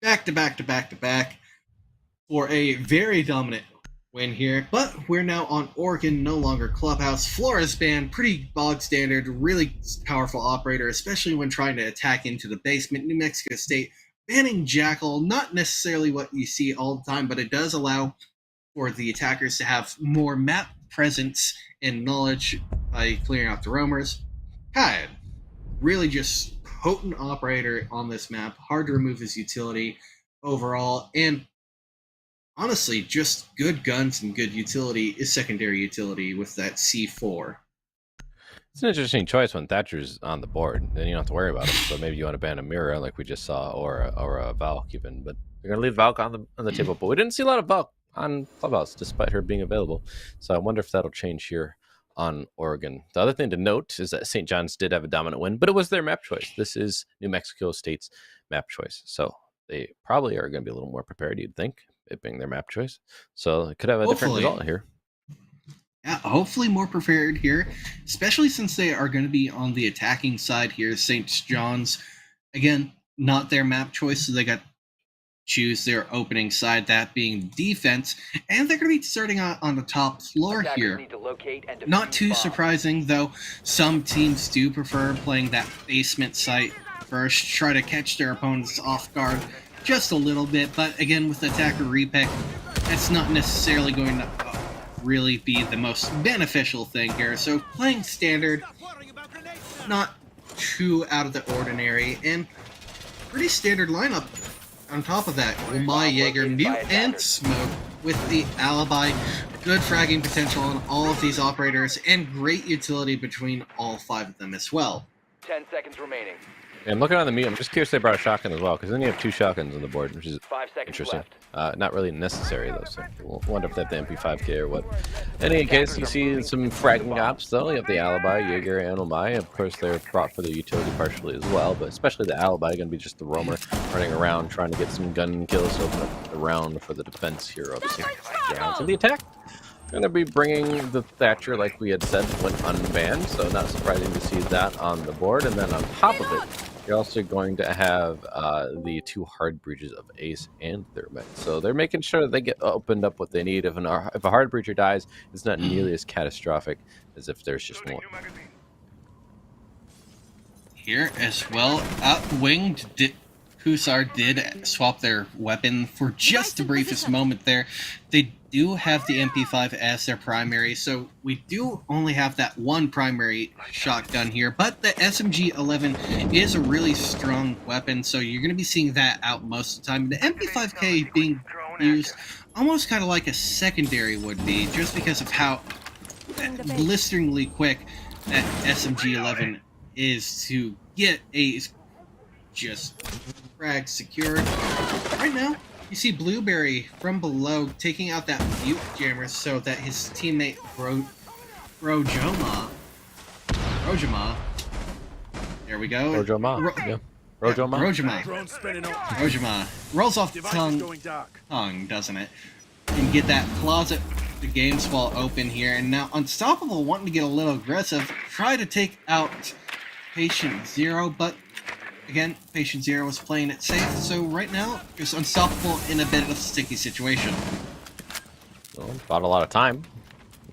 back to back to back to back for a very dominant win here. But we're now on Oregon, no longer Clubhouse. Flores band, pretty bog standard, really powerful operator, especially when trying to attack into the basement. New Mexico State banning Jackal, not necessarily what you see all the time, but it does allow for the attackers to have more map presence and knowledge by clearing out the roamers. Kyle, really just potent operator on this map, hard to remove his utility overall, and honestly, just good guns and good utility is secondary utility with that C4. It's an interesting choice when Thatcher's on the board. Then you don't have to worry about him. So maybe you want to ban a Mirror like we just saw, or a Valk even. But you're gonna leave Valk on the table. But we didn't see a lot of Valk on Clubhouse, despite her being available. So I wonder if that'll change here on Oregon. The other thing to note is that St. John's did have a dominant win, but it was their map choice. This is New Mexico State's map choice. So they probably are going to be a little more prepared, you'd think, it being their map choice. So it could have a different result here. Yeah, hopefully more prepared here, especially since they are going to be on the attacking side here. St. John's, again, not their map choice, so they got to choose their opening side, that being defense, and they're going to be starting out on the top floor here. Not too surprising, though. Some teams do prefer playing that basement site first, try to catch their opponents off guard just a little bit, but again, with the attacker repick, that's not necessarily going to really be the most beneficial thing here. So playing standard, not too out of the ordinary, and pretty standard lineup. On top of that, Lamai, Jaeger, Mute, and Smoke with the alibi, good fragging potential on all of these operators, and great utility between all 5 of them as well. 10 seconds remaining. And looking on the Mute, I'm just curious they brought a shotgun as well, because then you have 2 shotguns on the board, which is 5 seconds interesting. left. Not really necessary, though, so we'll wonder if they have the MP5K or what. In any case, you see some fragging ops, though. You have the alibi, Jaeger, and Omai. Of course, they're brought for the utility partially as well, but especially the alibi, going to be just the roamer running around, trying to get some gun kills to open up the round for the defense here, obviously. Down to the attack. Going to be bringing the Thatcher, like we had said, went unbanned, so not surprising to see that on the board. And then on top of it, you're also going to have the 2 hard breaches of Ace and Thermite. So they're making sure that they get opened up what they need. If a hard breacher dies, it's not nearly as catastrophic as if there's just one. Here as well, Winged Hussar did swap their weapon for just the briefest moment there. They do have the MP5 as their primary, so we do only have that one primary shotgun here, but the SMG-11 is a really strong weapon, so you're going to be seeing that out most of the time. The MP5K being used almost kind of like a secondary would be, just because of how blisteringly quick that SMG-11 is to get a just frag secured. Right now, you see Blueberry from below taking out that Mute Jammer so that his teammate Rojoma, there we go. Rojoma rolls off the tongue, doesn't it? And get that closet, the games wall open here, and now Unstoppable wanting to get a little aggressive, try to take out Patient Zero, but again, Patient Zero was playing it safe, so right now, just Unstoppable in a bit of a sticky situation. Well, bought a lot of time,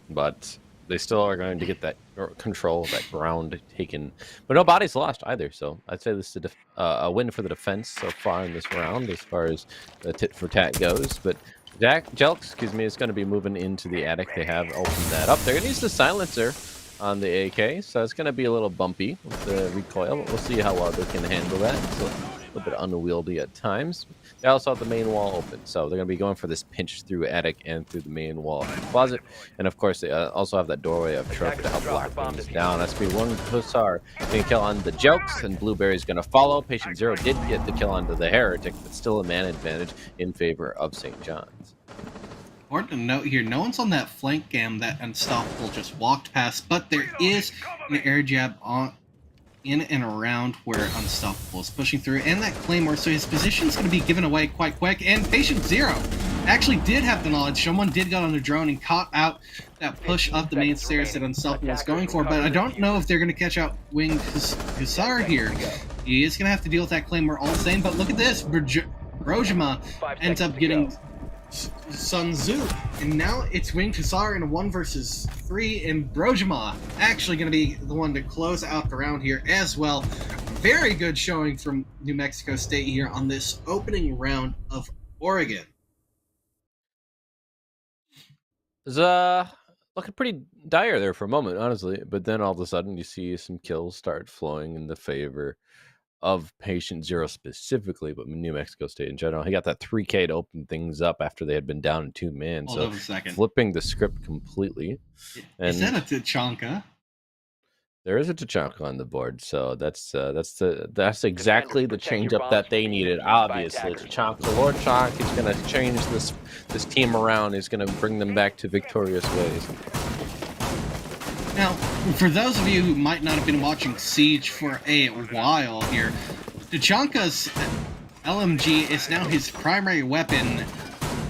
but they still are going to get that control, that ground taken. But no bodies lost either, so I'd say this is a win for the defense so far in this round as far as the tit for tat goes. But Jelks, is going to be moving into the attic. They have opened that up. They're going to use the silencer on the AK, so it's going to be a little bumpy with the recoil, but we'll see how well they can handle that. It's a little bit unwieldy at times. They also have the main wall open, so they're going to be going for this pinch through attic and through the main wall of the closet. And of course, they also have that doorway of Trope to help lock things down. That's be one Hussar getting a kill on the Jelks, and Blueberry's going to follow. Patient Zero did get the kill onto the Heretic, but still a man advantage in favor of St. John's. Important to note here, no one's on that flank cam that Unstoppable just walked past, but there is an air jab on in and around where Unstoppable is pushing through, and that Claymore, so his position's going to be given away quite quick, and Patient Zero actually did have the knowledge. Someone did get on the drone and caught out that push up the main stairs that Unstoppable was going for, but I don't know if they're going to catch out Winged Hussar here. He is going to have to deal with that Claymore all the same, but look at this, Brojima ends up getting Sun Tzu, and now it's Winged Hussar in a 1 versus 3, and Brojima actually going to be the one to close out the round here as well. very good showing from New Mexico State here on this opening round of Oregon. It's looking pretty dire there for a moment, honestly. But then all of a sudden, you see some kills start flowing in the favor of Patient Zero specifically, but New Mexico State in general. He got that 3K to open things up after they had been down in 2 man. Hold on a second. Flipping the script completely. Is that a Tachanka? There is a Tachanka on the board, so that's exactly the change up that they needed. Obviously, Tachanka, Lord Chonk is going to change this team around. He's going to bring them back to victorious ways. Now, for those of you who might not have been watching Siege for a while here, Tachanka's LMG is now his primary weapon,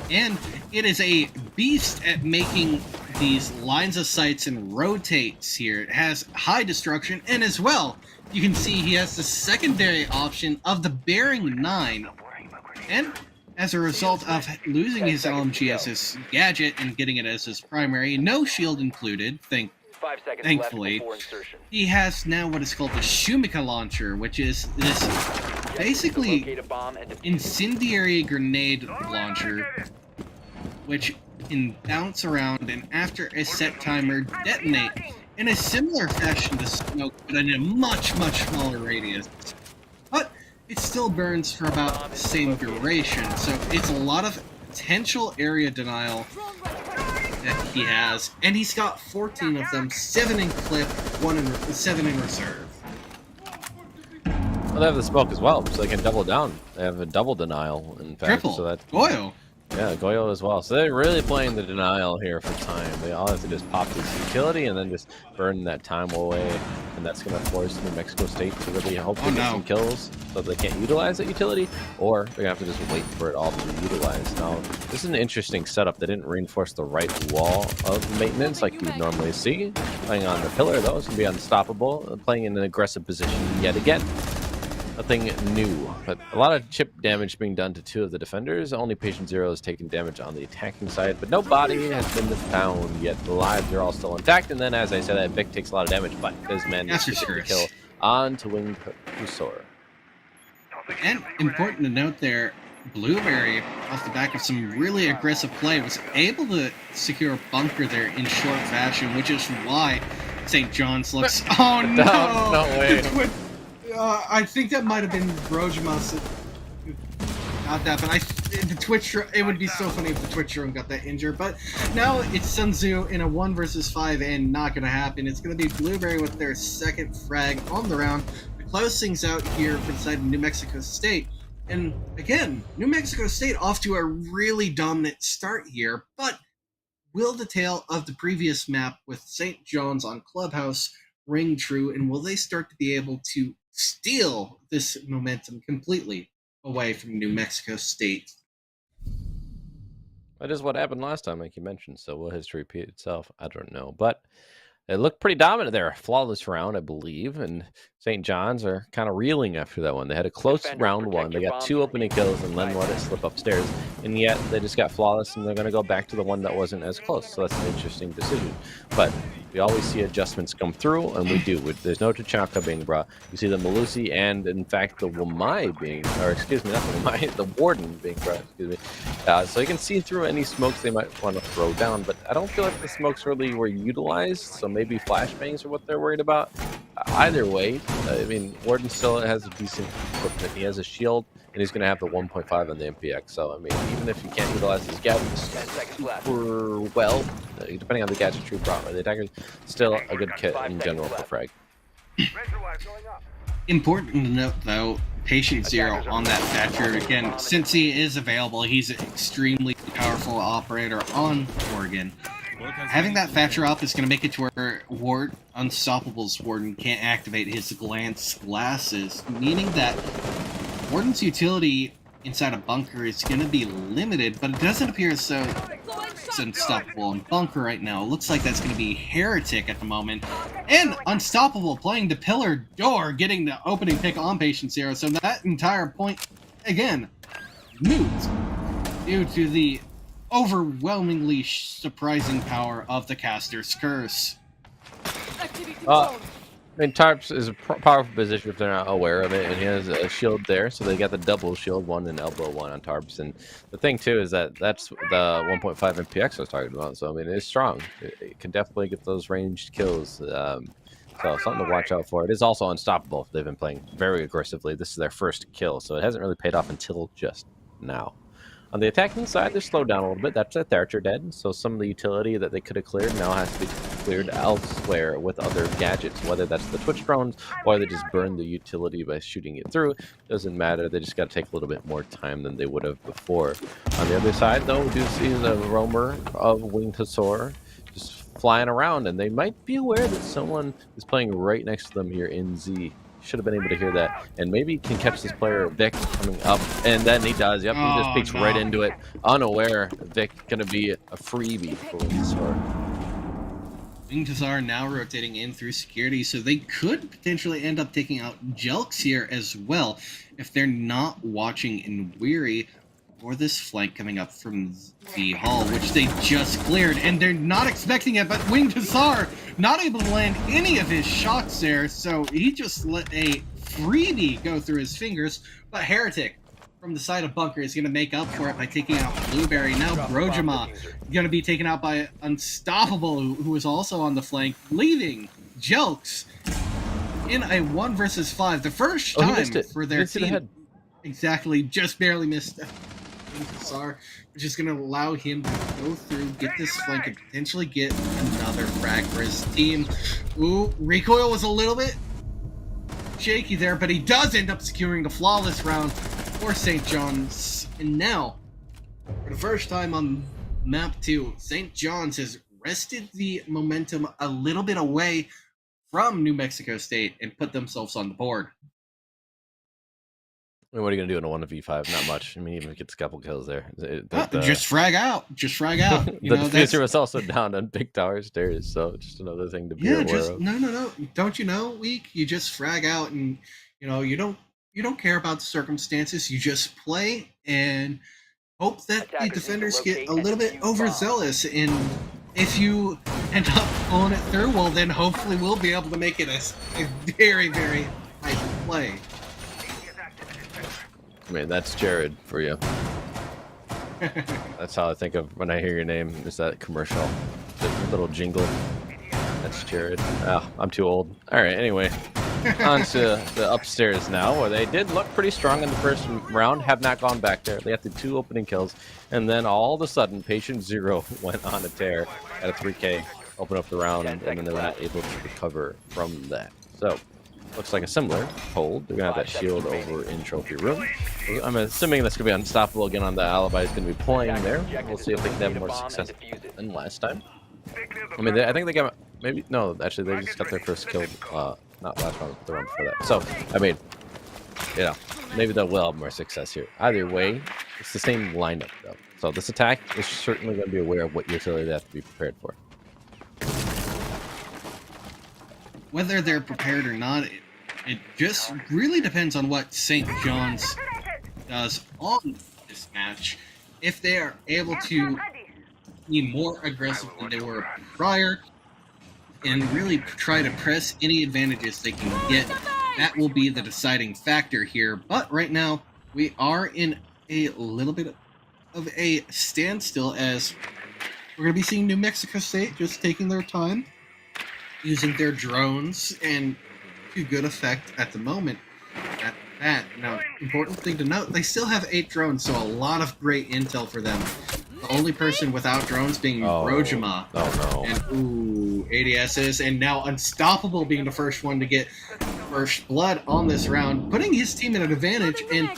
and it is a beast at making these lines of sights and rotates here. It has high destruction, and as well, you can see he has the secondary option of the Bearing 9. And as a result of losing his LMG as his gadget and getting it as his primary, no shield included, thankfully, he has now what is called the Shumika launcher, which is this basically incendiary grenade launcher, which can bounce around and after a set timer detonate in a similar fashion to smoke, but in a much smaller radius. But it still burns for about the same duration, so it's a lot of potential area denial that he has, and he's got 14 of them, 7 in clip, 7 in reserve. Well, they have the smoke as well, so they can double down. They have a double denial, in fact. Triple. So that's Goyo. Yeah, Goyo as well. So they're really playing the denial here for time. They all have to just pop this utility and then just burn that time away. And that's going to force New Mexico State to really hopefully get some kills so they can't utilize that utility. Or they're going to have to just wait for it all to be utilized. Now, this is an interesting setup. They didn't reinforce the right wall of maintenance like you would normally see. Playing on the pillar, though, is going to be unstoppable. Playing in an aggressive position yet again. Nothing new, but a lot of chip damage being done to 2 of the defenders. Only Patient Zero has taken damage on the attacking side, but no body has been found yet. The lives are all still intact, and then, as I said, that Vic takes a lot of damage, but his man needs to get the kill on to Wing Pusor. And important to note there, Blueberry, off the back of some really aggressive play, was able to secure a bunker there in short fashion, which is why St. John's looks... Oh, no! No way. I think that might have been Rojimas who got that, but the Twitch, it would be so funny if the Twitch room got that injured. But now it's Sun Tzu in a 1 versus 5 and not going to happen. It's going to be Blueberry with their second frag on the round to close things out here for the side of New Mexico State. And again, New Mexico State off to a really dominant start here, but will the tale of the previous map with St. John's on Clubhouse ring true, and will they start to be able to steal this momentum completely away from New Mexico State? That is what happened last time, like you mentioned, so will history repeat itself? I don't know, but it looked pretty dominant there. Flawless round, I believe, and St. John's are kind of reeling after that one. They had a close round 1. They got 2 opening kills and then let it slip upstairs, and yet they just got flawless, and they're going to go back to the one that wasn't as close, so that's an interesting decision. But we always see adjustments come through, and we do. There's no Tachanka being brought. You see the Malusi and, in fact, the Wamai being, or excuse me, not the Wamai, the Warden being brought, excuse me. So you can see through any smokes they might want to throw down, but I don't feel like the smokes really were utilized, so maybe flashbangs are what they're worried about. Either way, I mean, Warden still has a decent equipment. He has a shield, and he's going to have the 1.5 on the MPX. So, I mean, even if you can't utilize his gadgets super well, depending on the gadgetry brought by the attackers, still a good kit in general for frag. Important to note, though, Patient Zero on that Thatcher. Again, since he is available, he's an extremely powerful operator on Oregon. Having that Thatcher up is going to make it to where Unstoppable's Warden can't activate his glance glasses, meaning that Warden's utility inside a bunker is going to be limited, but it doesn't appear as though it's Unstoppable in bunker right now. It looks like that's going to be Heretic at the moment. And Unstoppable playing the pillar door, getting the opening pick on Patient Zero, so that entire point, again, moot due to the overwhelmingly surprising power of the Caster's Curse. I mean, Tarps is a powerful position if they're not aware of it, and he has a shield there, so they got the double shield, one and elbow one on Tarps. And the thing too is that that's the 1.5 MPX I was talking about. So I mean, it's strong. It can definitely get those ranged kills. So something to watch out for. It is also unstoppable. They've been playing very aggressively. This is their first kill, so it hasn't really paid off until just now. On the attacking side, they're slowed down a little bit. That's that Archer dead, so some of the utility that they could have cleared now has to be cleared elsewhere with other gadgets, whether that's the Twitch drones or they just burn the utility by shooting it through. Doesn't matter. They just got to take a little bit more time than they would have before. On the other side, though, we do see the roamer of Winged Hussar just flying around, and they might be aware that someone is playing right next to them here in Z. Should have been able to hear that, and maybe can catch this player Vic coming up, and then he does. Yep, he just peeks right into it, unaware. Vic gonna be a freebie for Winged Hussar. Winged Hussar now rotating in through security, so they could potentially end up taking out Jelks here as well if they're not watching in Weary for this flank coming up from the hall, which they just cleared, and they're not expecting it, but Winged Hussar not able to land any of his shots there, so he just let a freebie go through his fingers, but Heretic from the side of Bunker is going to make up for it by taking out Blueberry. Now Brojima going to be taken out by Unstoppable, who is also on the flank, leaving Jelks in a 1 versus 5. The first time for their team. Exactly, just barely missed Hussar, which is going to allow him to go through, get this flank, and potentially get another frag for his team. Ooh, recoil was a little bit shaky there, but he does end up securing the flawless round for St. John's. And now, for the first time on map 2, St. John's has wrested the momentum a little bit away from New Mexico State and put themselves on the board. I mean, what are you gonna do in a 1v5? Not much. I mean, even if it gets a couple kills there. Just frag out. Just frag out. The diffuser was also down on Big Tower Stairs, so just another thing to be aware of. No. Don't you know, Weak? You just frag out, and you don't care about the circumstances. You just play and hope that the defenders get a little bit overzealous. And if you end up pulling it through, well, then hopefully we'll be able to make it a very, very high play. I mean, that's Jared for you. That's how I think of when I hear your name. Is that commercial, the little jingle? That's Jared. Oh, I'm too old. All right. Anyway, on to the upstairs now, where they did look pretty strong in the first round. Have not gone back there. They had the 2 opening kills, and then all of a sudden, Patient Zero went on a tear at a 3K, open up the round, and then they were not able to recover from that. So. Looks like a similar hold. They're going to have that shield over in Trophy Room. I'm assuming that's going to be Unstoppable again on the Alibi. Is going to be playing there. We'll see if they can have more success than last time. I mean, I think they got... Maybe... No, actually, they just got their first kill. Not last round, but the round before that. So, I mean, maybe they'll have more success here. Either way, it's the same lineup, though. So this attack is certainly going to be aware of what utility they have to be prepared for. Whether they're prepared or not, it just really depends on what St. John's does on this match. If they are able to be more aggressive than they were prior and really try to press any advantages they can get, that will be the deciding factor here. But right now, we are in a little bit of a standstill, as we're going to be seeing New Mexico State just taking their time, using their drones, and to good effect at the moment at that. Now, important thing to note, they still have 8 drones, so a lot of great intel for them. The only person without drones being Brojima. Oh, no. And, ADSs, and now Unstoppable being the first one to get first blood on this round, putting his team at an advantage. And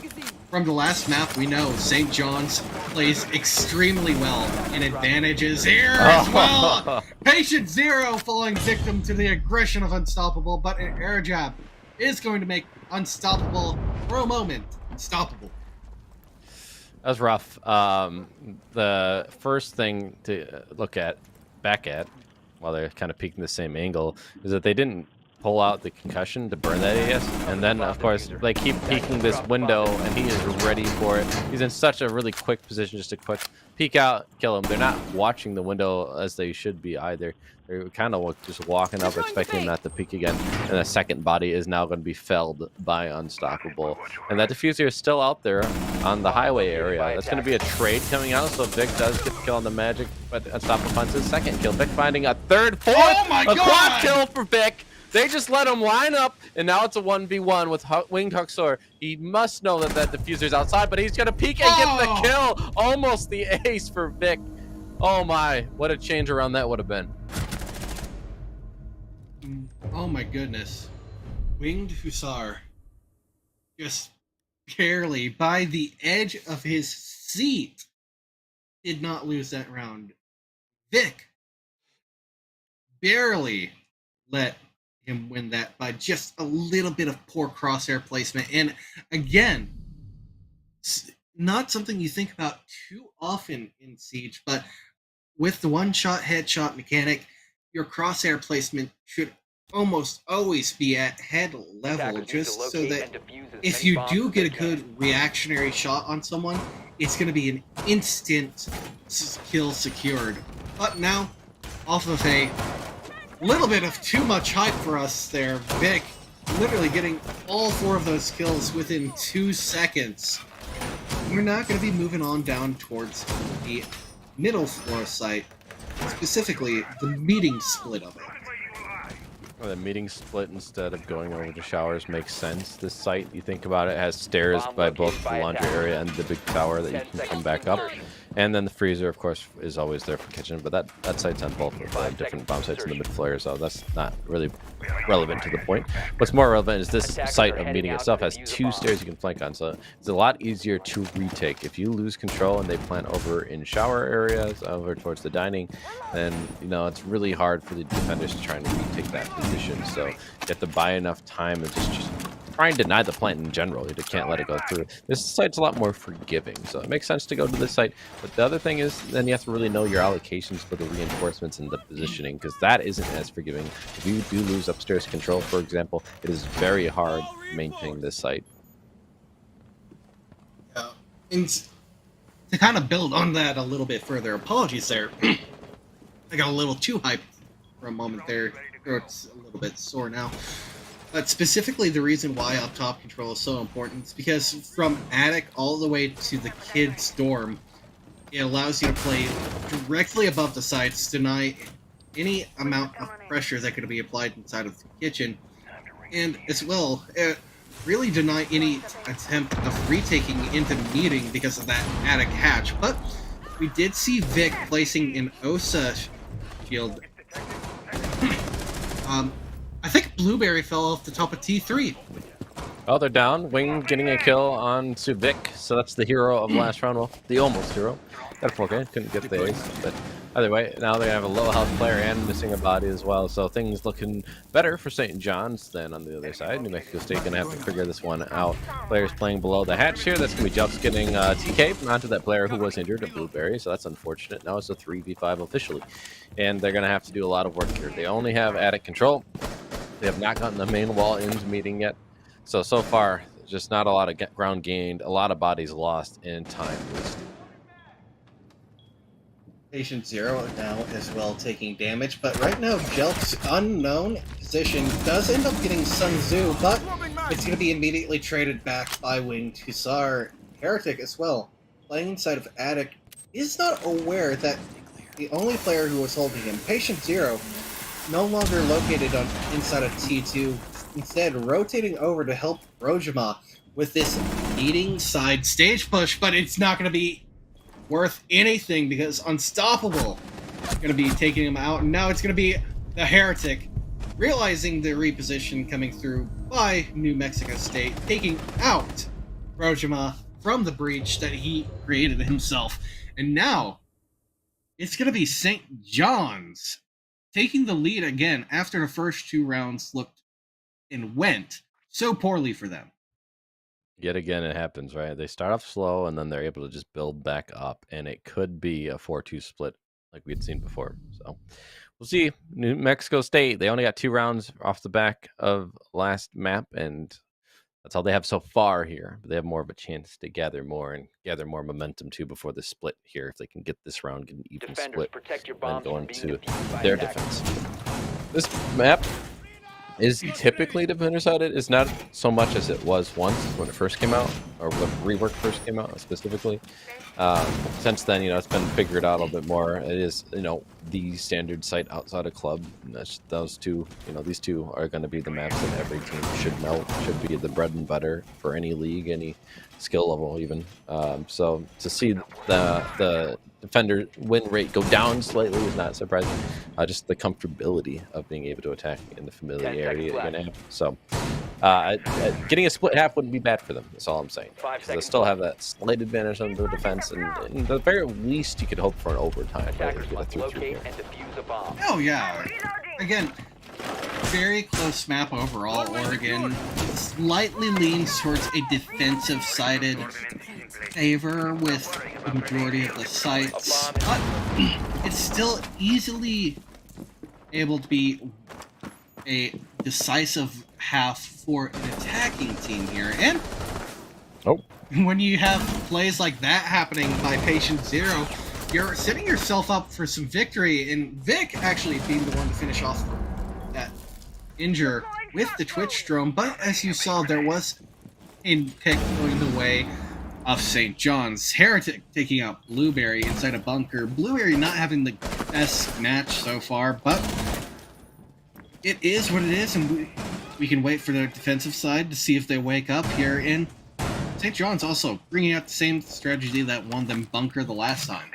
from the last map, we know St. John's plays extremely well in advantages here as well. Patient Zero falling victim to the aggression of Unstoppable, but an air jab is going to make Unstoppable, for a moment, unstoppable. That was rough. The first thing to look back at, while they're kind of peeking the same angle, is that they didn't pull out the concussion to burn that AS, and then of course they keep peeking this window, and he is ready for it. He's in such a really quick position just to quick peek out, kill him. They're not watching the window as they should be either. They're kind of just walking up, expecting him not to peek again, and the second body is now going to be felled by Unstoppable. And that diffuser is still out there on the highway area. That's going to be a trade coming out, so Vic does get the kill on the Magic, but Unstoppable finds his second kill. Vic finding a third, fourth, a quad kill for Vic. They just let him line up, and now it's a 1v1 with Winged Huxor. He must know that that diffuser's outside, but he's going to peek and get the kill. Almost the ace for Vic. Oh my, what a change around that would have been. Oh my goodness. Winged Hussar just barely, by the edge of his seat, did not lose that round. Vic barely let him win that by just a little bit of poor crosshair placement. And again, not something you think about too often in Siege, but with the one-shot headshot mechanic, your crosshair placement should almost always be at head level, just so that if you do get a good reactionary shot on someone, it's going to be an instant kill secured. But now, off of a little bit of too much hype for us there, Vic literally getting all 4 of those kills within 2 seconds. We're not going to be moving on down towards the middle floor site, specifically the meeting split of it. Well, the meeting split instead of going over the showers makes sense. This site, you think about it, has stairs by both the laundry area and the big tower that you can come back up. And then the freezer, of course, is always there for kitchen, but that site's on both of different bomb sites in the mid-flare, so that's not really relevant to the point. What's more relevant is this site of meeting itself has 2 stairs you can flank on, so it's a lot easier to retake. If you lose control and they plant over in shower areas, over towards the dining, then, you know, it's really hard for the defenders to try and retake that position, so you have to buy enough time and just try and deny the plant in general. You can't let it go through. This site's a lot more forgiving, so it makes sense to go to this site. But the other thing is, then you have to really know your allocations for the reinforcements and the positioning, because that isn't as forgiving. If you do lose upstairs control, for example, it is very hard to maintain this site. Yeah. And to kind of build on that a little bit further, apologies there. I got a little too hyped for a moment there. It's a little bit sore now. But specifically, the reason why up top control is so important is because from attic all the way to the kids' dorm, it allows you to play directly above the sites, deny any amount of pressure that could be applied inside of the kitchen, and as well, really deny any attempt of retaking into meeting because of that attic hatch. But we did see Vic placing an OSA shield. I think Blueberry fell off the top of T3. Oh, they're down. Wing getting a kill on Vic, so that's the hero of last round. Well, the almost hero. Got a 4K, couldn't get the ace, but either way, now they have a low health player and missing a body as well, so things looking better for St. John's than on the other side. New Mexico State gonna have to figure this one out. Players playing below the hatch here. That's gonna be Jelks getting TK onto that player who was injured, a Blueberry, so that's unfortunate. Now it's a 3v5 officially, and they're gonna have to do a lot of work here. They only have attic control. They have not gotten the main wall into meeting yet. So far, just not a lot of ground gained, a lot of bodies lost, and time wasted. Patient Zero now as well taking damage, but right now Jelk's unknown position does end up getting Sun Tzu, but it's going to be immediately traded back by Winged Hussar. Heretic as well, playing inside of attic, is not aware that the only player who was holding him, Patient Zero, no longer located on inside of T2, instead rotating over to help Rojima with this eating side stage push, but it's not going to be worth anything because Unstoppable is going to be taking him out, and now it's going to be the Heretic, realizing the reposition coming through by New Mexico State, taking out Rojima from the breach that he created himself. And now it's going to be St. John's taking the lead again after the first 2 rounds looked and went so poorly for them. Yet again, it happens, right? They start off slow, and then they're able to just build back up, and it could be a 4-2 split like we had seen before. So we'll we'll see. New Mexico State, they only got 2 rounds off the back of last map, and that's all they have so far here. But they have more of a chance to gather more momentum too before the split here. If they can get this round, get an even Defenders, split, protect your and then bombs go from being into defused by their attackers. defense. This map is typically defender-sided. It's not so much as it was once when it first came out, or when rework first came out specifically. Since then, it's been figured out a little bit more. It is, the standard site outside of club. And that's those two. These two are going to be the maps that every team should know. Should be the bread and butter for any league, any skill level, even. So to see the defender win rate go down slightly is not surprising. Just the comfortability of being able to attack in the familiarity that you're gonna have. So getting a split half wouldn't be bad for them. That's all I'm saying. 5 They seconds still left. have that slight advantage on the defense, and at the very least, you could hope for an overtime. Attackers Get a must 3-3 locate here. and defuse a bomb. Oh yeah. Again, very close map overall. Oregon slightly leans towards a defensive-sided favor with the majority of the sites, but it's still easily able to be a decisive half for an attacking team here. And when you have plays like that happening by Patient Zero, you're setting yourself up for some victory, and Vic actually being the one to finish off that injure with the Twitch drone. But as you saw, there was a pick going the way of St. John's. Heretic taking out Blueberry inside a bunker. Blueberry not having the best match so far, but it is what it is, and we can wait for their defensive side to see if they wake up here. And St. John's also bringing out the same strategy that won them bunker the last time.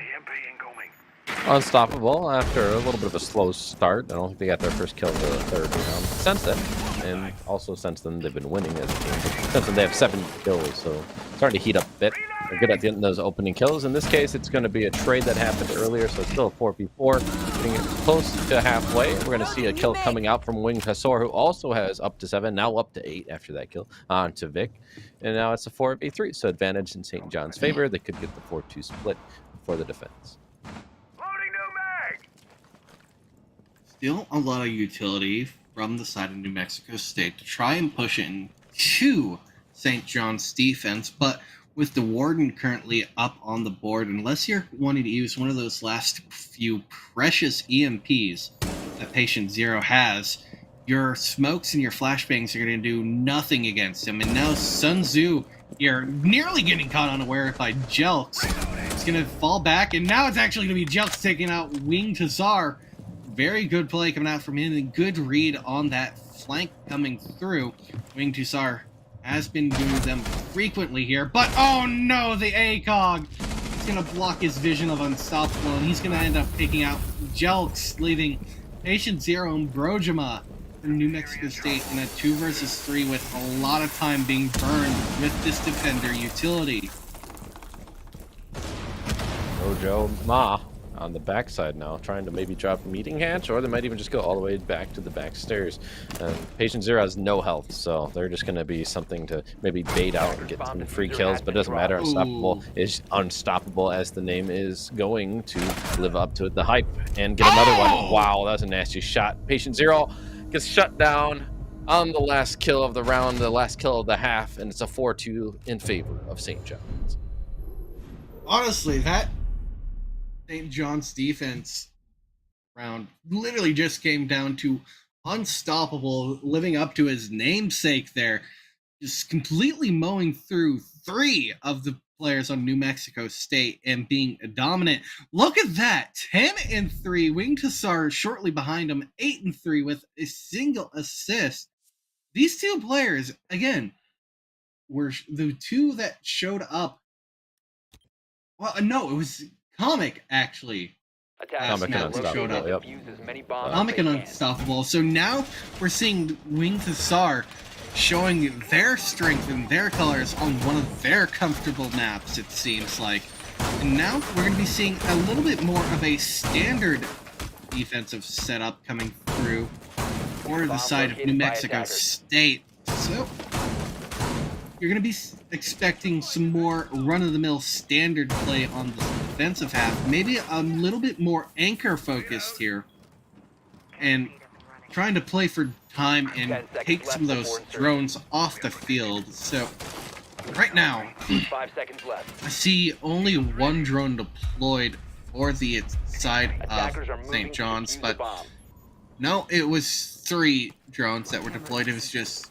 Unstoppable after a little bit of a slow start. I don't think they got their first kill until the third round. Since then, and also since then, they've been winning as a team. Since then, they have 7 kills, so starting to heat up a bit. They're good at the end of those opening kills. In this case, it's going to be a trade that happened earlier, so it's still a 4v4. Getting it close to halfway. We're going to see a kill coming out from Wing Hasor, who also has up to 7, now up to 8 after that kill, on to Vic. And now it's a 4v3, so advantage in St. John's favor. They could get the 4-2 split for the defense. Still a lot of utility from the side of New Mexico State to try and push it into St. John's defense, but with the Warden currently up on the board, unless you're wanting to use one of those last few precious EMPs that Patient Zero has, your smokes and your flashbangs are going to do nothing against him. And now Sun Tzu, you're nearly getting caught unaware by Jelks. It's going to fall back, and now it's actually going to be Jelks taking out Wing Tazar. Very good play coming out from him, and good read on that flank coming through. Wing Tazar has been doing them frequently here, but oh no, the ACOG! He's going to block his vision of Unstoppable, and he's going to end up taking out Jelks, leaving Patient Zero and Brojima from New Mexico State in a 2 versus 3 with a lot of time being burned with this defender utility. Mojo Ma on the backside now, trying to maybe drop a meeting hatch, or they might even just go all the way back to the back stairs. Patient Zero has no health, so they're just going to be something to maybe bait out and get some free kills, but it doesn't matter. Unstoppable is unstoppable, as the name is going to live up to the hype and get another one. Wow, that was a nasty shot. Patient Zero gets shut down on the last kill of the round, the last kill of the half, and it's a 4-2 in favor of St. John's. Honestly, that St. John's defense round literally just came down to Unstoppable living up to his namesake there, just completely mowing through 3 of the players on New Mexico State and being dominant. Look at that, 10-3. Wing Tazar shortly behind him, 8-3 with a single assist. These 2 players, again, were the 2 that showed up. Well, no, it was Comic, actually. Comic and Unstoppable, yep. Comic and Unstoppable. So now we're seeing Wing Tazar showing their strength and their colors on one of their comfortable maps, it seems like. And now we're going to be seeing a little bit more of a standard defensive setup coming through for the side of New Mexico State. So you're going to be expecting some more run-of-the-mill standard play on the defensive half. Maybe a little bit more anchor-focused here and trying to play for time and 10 seconds take some of left those before insertion. drones off the field. So right now, 5 seconds left. I see only one drone deployed for the side Attackers are of moving St. to John's, defuse the but bomb. no, it was 3 drones that were deployed. It was just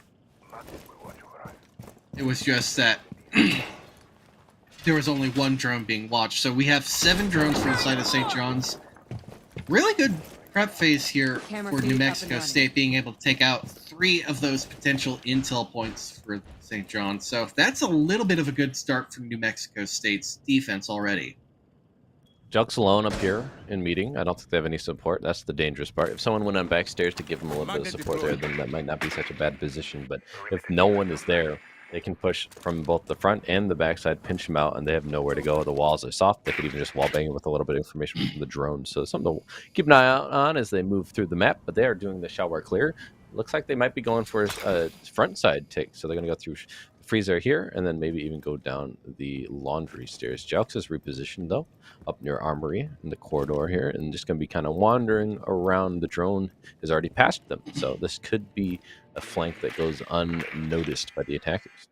that there was only one drone being watched. So we have 7 drones from the side of St. John's. Really good prep phase here Camera for feed New up and Mexico running. State, being able to take out 3 of those potential intel points for St. John's. So that's a little bit of a good start from New Mexico State's defense already. Jelk's alone up here in meeting. I don't think they have any support. That's the dangerous part. If someone went on backstairs to give them a little bit of support there, then that might not be such a bad position. But if no one is there, they can push from both the front and the backside, pinch them out, and they have nowhere to go. The walls are soft. They could even just wall bang it with a little bit of information from the drone. So something to keep an eye out on as they move through the map. But they are doing the shower clear. Looks like they might be going for a front side take. So they're going to go through freezer here and then maybe even go down the laundry stairs. Jelks is repositioned though up near Armory in the corridor here, and just going to be kind of wandering around. The drone has already passed them, so this could be a flank that goes unnoticed by the attackers.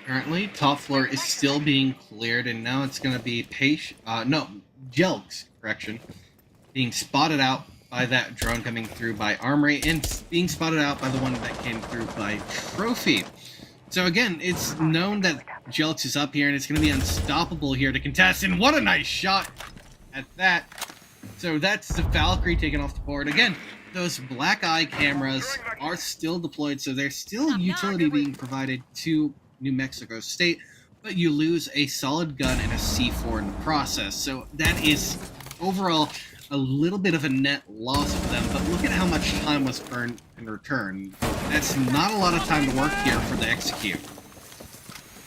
Currently, top floor is still being cleared, and now it's going to be Jelks, correction, being spotted out by that drone coming through by Armory, and being spotted out by the one that came through by Trophy. So again, it's known that Jelks is up here, and it's going to be unstoppable here to contest, and what a nice shot at that. So that's the Valkyrie taken off the board. Again, those black eye cameras are still deployed, so there's still utility being provided to New Mexico State, but you lose a solid gun and a C4 in the process. So that is overall a little bit of a net loss for them, but look at how much time was burned in return. That's not a lot of time to work here for the execute.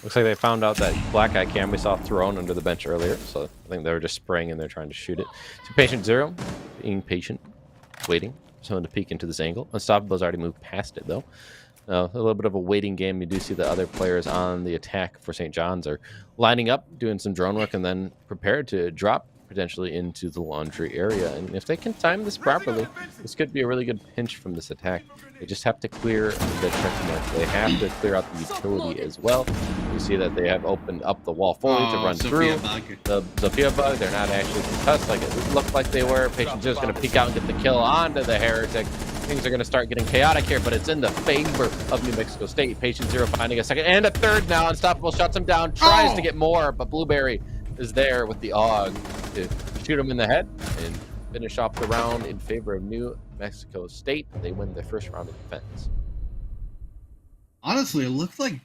Looks like they found out that black eye cam we saw thrown under the bench earlier, so I think they were just spraying and they're trying to shoot it. So patient 0, being patient, waiting for someone to peek into this angle. Unstoppable's already moved past it though. A little bit of a waiting game. You do see the other players on the attack for St. John's are lining up, doing some drone work, and then prepared to drop potentially into the laundry area. And if they can time this properly, this could be a really good pinch from this attack. They just have to clear the checkpoint. They have to clear out the utility as well. You see that they have opened up the wall fully to run through. The Sophia bug, they're not actually concussed like it looked like they were. Patient Zero is going to peek out and get the kill onto the Heretic. Things are going to start getting chaotic here, but it's in the favor of New Mexico State. Patient 0 finding a second and a third now. Unstoppable shuts him down, tries to get more, but Blueberry is there with the AUG to shoot him in the head and finish off the round in favor of New Mexico State. They win their first round of defense. Honestly, it looked like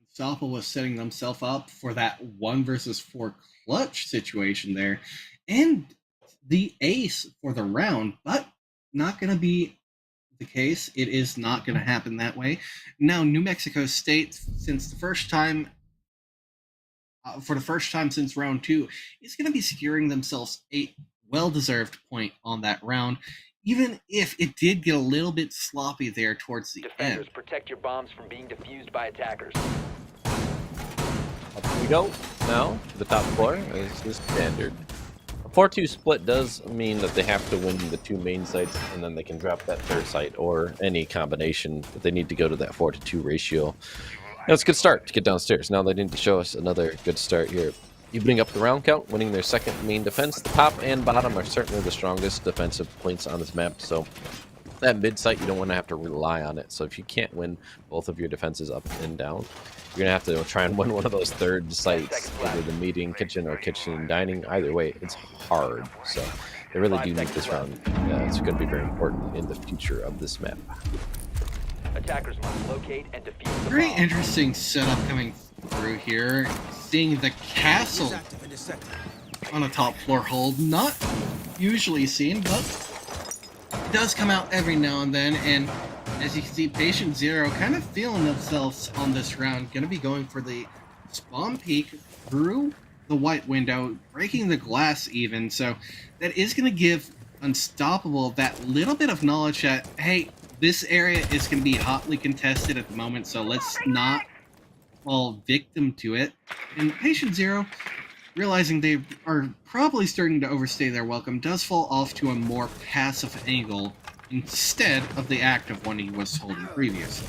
Unstoppable was setting themselves up for that 1 versus 4 clutch situation there, and the ace for the round, but not going to be the case. It is not going to happen that way. Now, New Mexico State, since the first time, for the first time since round 2, is going to be securing themselves a well-deserved point on that round, even if it did get a little bit sloppy there towards the Defenders, end. protect your bombs from being defused by attackers. Up we go now to the top floor as the standard. A 4-2 split does mean that they have to win the 2 main sites, and then they can drop that 3rd site or any combination, but they need to go to that 4-2 ratio. That's a good start to get downstairs. Now they need to show us another good start here. Evening up the round count, winning their 2nd main defense. The top and bottom are certainly the strongest defensive points on this map, so that mid site, you don't want to have to rely on it. So if you can't win both of your defenses up and down, you're going to have to try and win one of those 3rd sites, either the meeting, kitchen, or kitchen and dining. Either way, it's hard. So they really do need this round. It's going to be very important in the future of this map. Attackers must locate and defuse the Very bomb. interesting setup coming through here. Seeing the castle on a top floor hold, not usually seen, but it does come out every now and then. And as you can see, Patient Zero kind of feeling themselves on this round, going to be going for the spawn peek through the white window, breaking the glass even. So that is going to give Unstoppable that little bit of knowledge that, hey, this area is going to be hotly contested at the moment, so let's not fall victim to it. And Patient Zero realizing they are probably starting to overstay their welcome, does fall off to a more passive angle instead of the active one he was holding previously.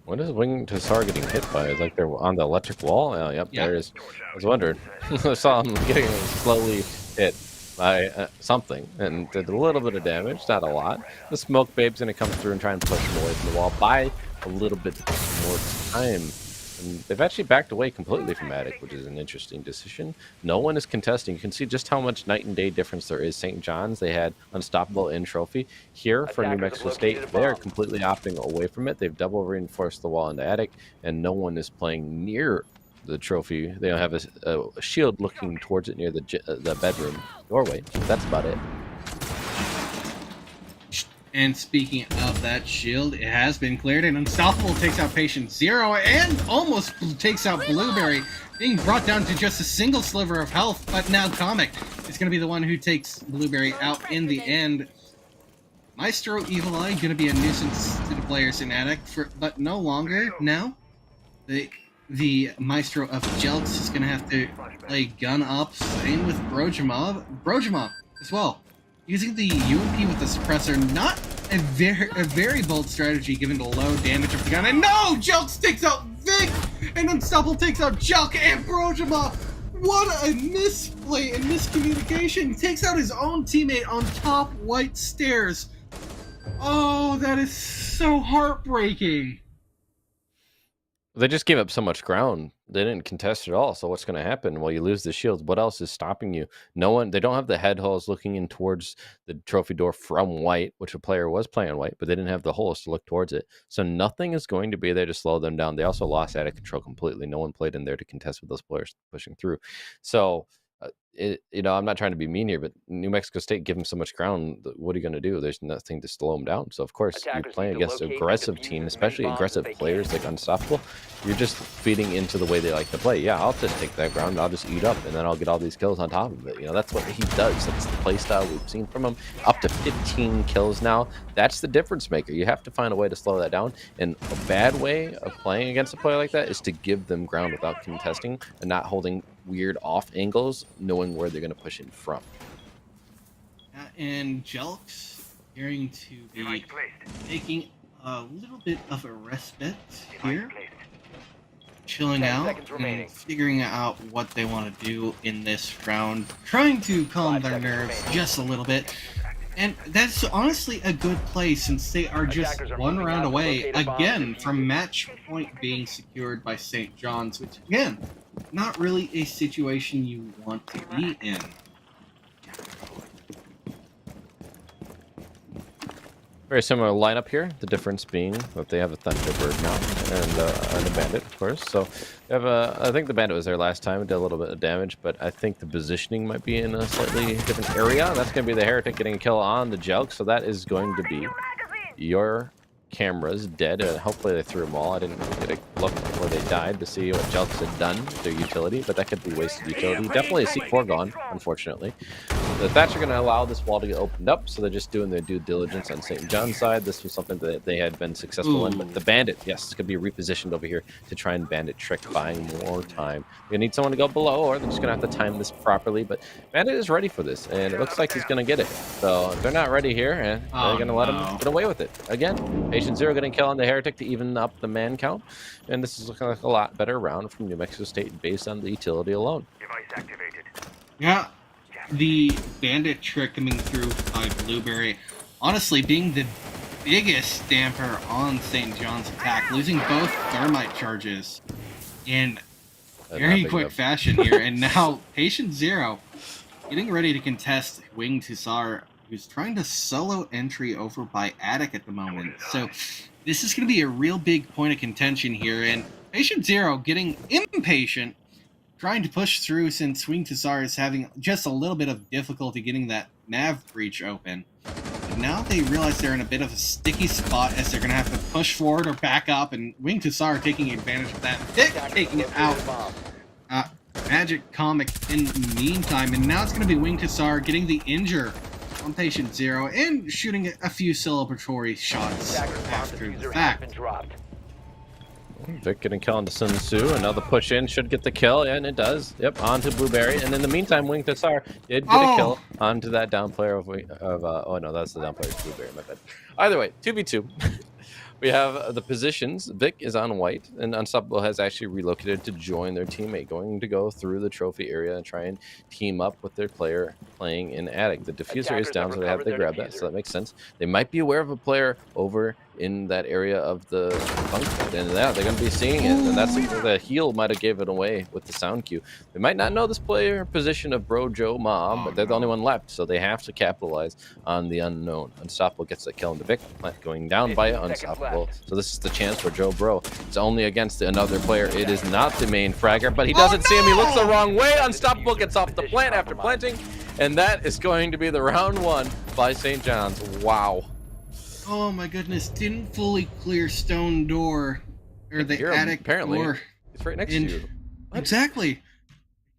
What is Wing to Sar getting hit by? Is like they're on the electric wall? Oh, yep, Yeah. there it is. I was wondering. I saw him getting slowly hit by something and did a little bit of damage, not a lot. The smoke babe's gonna come through and try and push him away from the wall. Buy a little bit more time. And they've actually backed away completely from Attic, which is an interesting decision. No one is contesting. You can see just how much night and day difference there is. St. John's, they had Unstoppable in Trophy. Here for New Attackers have Mexico located State, a they're bomb. completely opting away from it. They've double reinforced the wall in the Attic, and no one is playing near the trophy. They don't have a shield looking towards it near the bedroom doorway. That's about it. And speaking of that shield, it has been cleared, and Unstoppable takes out Patient Zero and almost takes out Blueberry, being brought down to just a single sliver of health. But now Comic is going to be the one who takes Blueberry out in the end. Maestro Evil Eye going to be a nuisance to the players in Attic, but no longer now. The Maestro of Jelks is going to have to play gun up, same with Brojima as well. Using the UMP with the suppressor, not a very bold strategy given the low damage of the gun. And no! Jelks takes out Vic! And Unstoppable takes out Jelk and Brojima! What a misplay and miscommunication! He takes out his own teammate on top white stairs. Oh, that is so heartbreaking. They just gave up so much ground. They didn't contest at all. So what's going to happen? Well, you lose the shields. What else is stopping you? No one. They don't have the head holes looking in towards the trophy door from white, which a player was playing white, but they didn't have the holes to look towards it. So nothing is going to be there to slow them down. They also lost Attic control completely. No one played in there to contest with those players pushing through. So I'm not trying to be mean here, but New Mexico State give them so much ground. What are you going to do? There's nothing to slow them down. So of course, you're Attackers playing need to against locate and aggressive defuse team, as especially many bombs aggressive as they players can. like Unstoppable. You're just feeding into the way they like to play. Yeah, I'll just take that ground. I'll just eat up, and then I'll get all these kills on top of it. That's what he does. That's the play style we've seen from him. Up to 15 kills now. That's the difference maker. You have to find a way to slow that down. And a bad way of playing against a player like that is to give them ground without contesting and not holding weird off angles, knowing where they're going to push in from. And Jelks appearing to be taking a little bit of a respite here, chilling 10 out seconds remaining. and figuring out what they want to do in this round, trying to calm 5 their seconds nerves remaining. just a little bit. And that's honestly a good play since they are just Attackers are one moving round out to away locate a bomb again and defuse from it. match point being secured by St. John's, which again, not really a situation you want to be in. Very similar lineup here. The difference being that they have a Thunderbird now and a Bandit, of course. So they have I think the Bandit was there last time. It did a little bit of damage, but I think the positioning might be in a slightly different area. That's going to be the Heretic getting a kill on the Jelk. So that is going to be your cameras dead. Hopefully they threw them all. I didn't get a look before they died to see what Jelks had done, their utility, but that could be wasted utility. Definitely a C4 gone, unfortunately. The Thatcher going to allow this wall to get opened up, so they're just doing their due diligence on St. John's side. This was something that they had been successful in, but the Bandit, yes, it's going to be repositioned over here to try and Bandit trick, buying more time. You're going to need someone to go below, or they're just going to have to time this properly, but Bandit is ready for this, and it looks like he's going to get it. So if they're not ready here, and they're going to let him get away with it. Again, Patient Zero getting kill on the Heretic to even up the man count, and this is looking like a lot better round from New Mexico State based on the utility alone. Device activated. Yeah, the Bandit trick coming through by Blueberry, honestly being the biggest damper on St. John's attack, losing both thermite charges in very quick fashion here. And now Patient Zero getting ready to contest Wing Tussar, who's trying to solo entry over by Attic at the moment. So this is going to be a real big point of contention here, and Patient Zero getting impatient, trying to push through since Wing Tussar is having just a little bit of difficulty getting that nav breach open. But now they realize they're in a bit of a sticky spot as they're going to have to push forward or back up, and Wing Tussar taking advantage of that, taking it out. Magic Comic in the meantime, and now it's going to be Wing Tussar getting the injure on Patient Zero and shooting a few celebratory shots after the fact. Vic getting kill onto Sun Tzu. Another push in should get the kill, and it does. Yep, onto Blueberry. And in the meantime, Wing Tassar did get a kill onto that down player of oh no, that's the down player of Blueberry, my bad. Either way, 2v2. We have the positions. Vic is on white, and Unstoppable has actually relocated to join their teammate, going to go through the trophy area and try and team up with their player playing in Attic. The diffuser is down, so they have to grab that, so that makes sense. They might be aware of a player over in that area of the bunk, and yeah, they're going to be seeing it, and that's the heal might have gave it away with the sound cue. They might not know this player position of Bro Joe Mom, but they're the only one left, so they have to capitalize on the unknown. Unstoppable gets the kill into Vic, going down by Unstoppable. So this is the chance for Joe Bro. It's only against another player. It is not the main fragger, but he doesn't see him. He looks the wrong way. Unstoppable gets off the plant after planting, and that is going to be the round one by St. John's. Wow. Oh my goodness, didn't fully clear stone door, or the attic apparently door. It's right next to you. What? Exactly.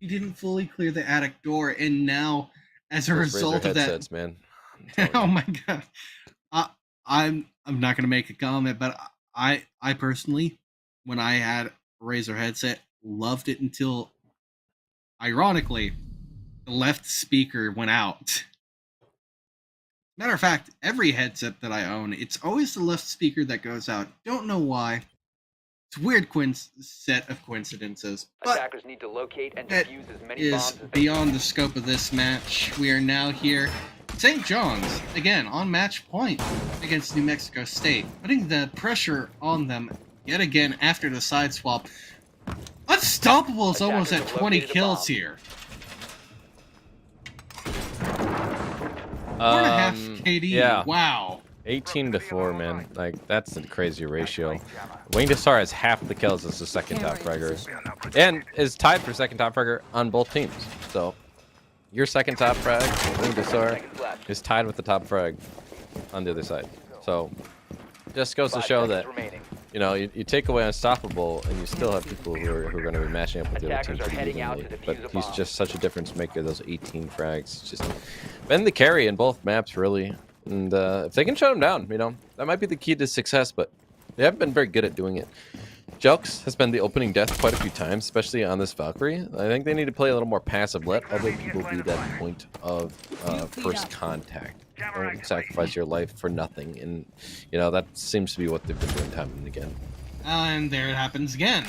He didn't fully clear the attic door, and now, as a result of that, man. Oh my god. I'm not gonna make a comment, but I personally, when I had a Razer headset, loved it until, ironically, the left speaker went out. Matter of fact, every headset that I own, it's always the left speaker that goes out. Don't know why. It's a weird set of coincidences. But attackers need to locate and that defuse as many is bombs as beyond the scope of this match. We are now here. St. John's, again, on match point against New Mexico State, putting the pressure on them yet again after the side swap. Unstoppable is almost at 20 kills here. 4.5 KD. Yeah. Wow. 18-4, man. Like, that's a crazy ratio. Wing Tassar has half the kills as the second top fragger, and is tied for second top fragger on both teams. So, your second top frag, Wing Tassar, is tied with the top frag on the other side. So, just goes to show that, you know, you take away Unstoppable, and you still have people who are going to be matching up with the other team pretty evenly. But he's just such a difference maker. Those 18 frags, just been the carry in both maps, really. And if they can shut him down, you know, that might be the key to success. But they haven't been very good at doing it. Jelks has been the opening death quite a few times, especially on this Valkyrie. I think they need to play a little more passive. Let other people be that point of first contact. Don't sacrifice your life for nothing. And, you know, that seems to be what they've been doing time and again. And there it happens again.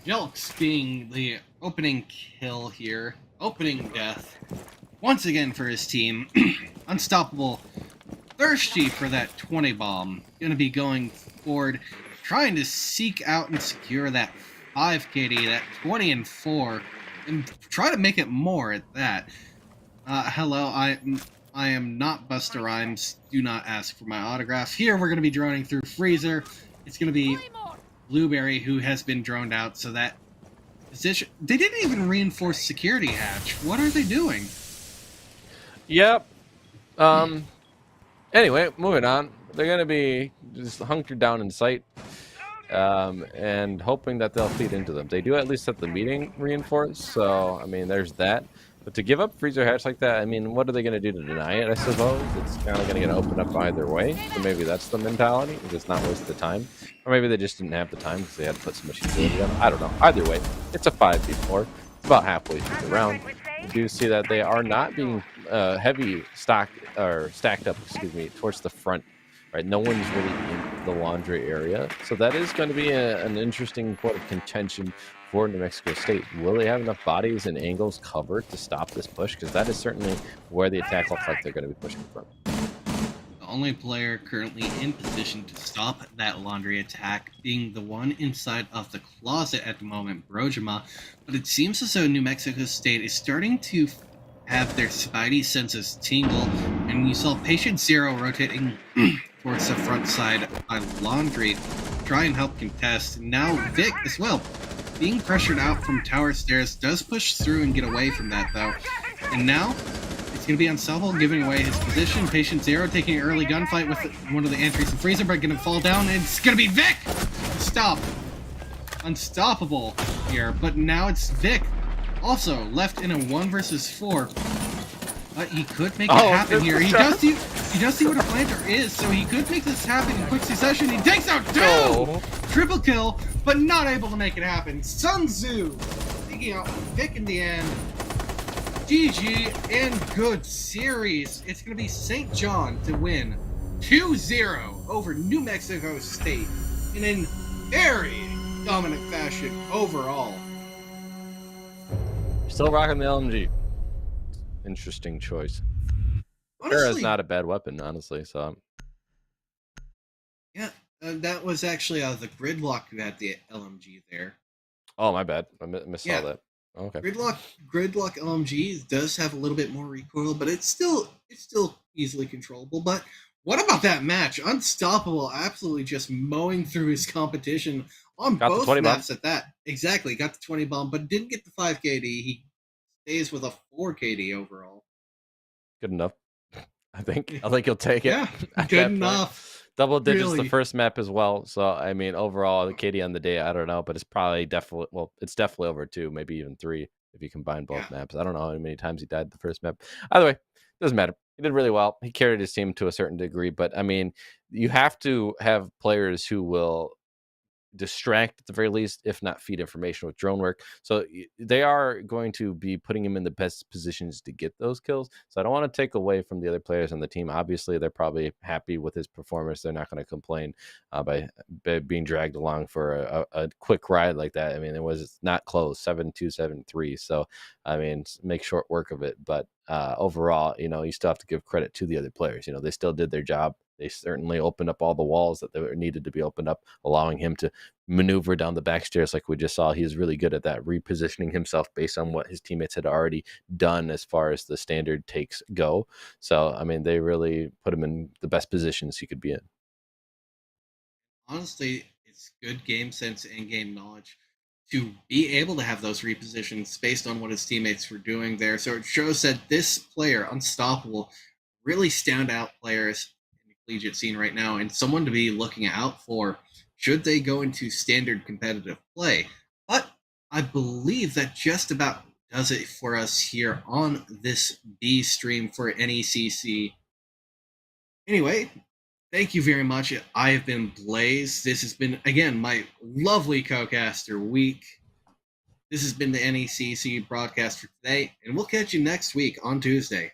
Jelks being the opening kill here. Opening death. Once again for his team. Unstoppable. Thirsty for that 20 bomb. Gonna be going forward. Trying to seek out and secure that 5 KD, that 20 and 4. And try to make it more at that. Hello, I am not Busta Rhymes. Do not ask for my autograph. Here we're going to be droning through Freezer. It's going to be Blueberry who has been droned out, so that position... They didn't even reinforce security hatch. What are they doing? Yep. Anyway, moving on. They're going to be just hunkered down in sight. And hoping that they'll feed into them. They do at least have the meeting reinforced, so, I mean, there's that. But to give up freezer hatch like that, I mean, what are they going to do to deny it, I suppose? It's kind of going to get opened up either way. So maybe that's the mentality. Just not waste the time. Or maybe they just didn't have the time because they had to put so much utility on. I don't know. Either way, it's a 5v4. It's about halfway through the round. You do see that they are not being heavy stacked up, excuse me, towards the front. Right, no one's really in the laundry area. So that is going to be an interesting point of contention for New Mexico State. Will they have enough bodies and angles covered to stop this push? Because that is certainly where the attack looks like they're going to be pushing from. The only player currently in position to stop that laundry attack being the one inside of the closet at the moment, Brojima. But it seems as though New Mexico State is starting to have their spidey senses tingle, and you saw Patient Zero rotating towards the front side by Laundry, try and help contest. Now Vic as well, being pressured out from tower stairs, does push through and get away from that though. And now it's going to be Unstoppable giving away his position. Patient Zero taking an early gunfight with one of the entries in Freezer, but going to fall down, and it's going to be Vic! Stop! Unstoppable here, but now it's Vic. Also, left in a 1 versus 4. But he could make it happen here. He does see what a planter is, so he could make this happen in quick succession. He takes out two! Oh. Triple kill, but not able to make it happen. Sun Tzu taking out Vic in the end. GG and good series. It's going to be St. John to win 2-0 over New Mexico State in a very dominant fashion overall. Still rocking the LMG. Interesting choice. Honestly, is not a bad weapon, honestly. So yeah, that was actually the Gridlock who had the LMG there. Oh, my bad. I missed all that. Okay. Gridlock LMG does have a little bit more recoil, but it's still easily controllable. But what about that match? Unstoppable, absolutely just mowing through his competition on both maps at that. Exactly, got the 20 bomb, but didn't get the 5 KD. He stays with a 4 KD overall. Good enough. I think he'll take it. Yeah, good enough. Double digits the first map as well. So I mean, overall, the KD on the day, I don't know, but it's definitely over 2, maybe even 3 if you combine both maps. I don't know how many times he died the first map. Either way, doesn't matter. He did really well. He carried his team to a certain degree, but I mean, you have to have players who will distract at the very least, if not feed information with drone work. So they are going to be putting him in the best positions to get those kills. So I don't want to take away from the other players on the team. Obviously, they're probably happy with his performance. They're not going to complain by being dragged along for a quick ride like that. I mean, it was not close, 7-2, 7-3. So, I mean, make short work of it. But overall, you still have to give credit to the other players. They still did their job. They certainly opened up all the walls that they needed to be opened up, allowing him to maneuver down the back stairs like we just saw. He is really good at that, repositioning himself based on what his teammates had already done as far as the standard takes go. So, I mean, they really put him in the best positions he could be in. Honestly, it's good game sense and game knowledge to be able to have those repositions based on what his teammates were doing there. So it shows that this player, Unstoppable, really standout players in the collegiate scene right now, and someone to be looking out for should they go into standard competitive play. But I believe that just about does it for us here on this B stream for NECC. Anyway, thank you very much. I have been Blaze. This has been, again, my lovely co-caster week. This has been the NECC broadcast for today, and we'll catch you next week on Tuesday.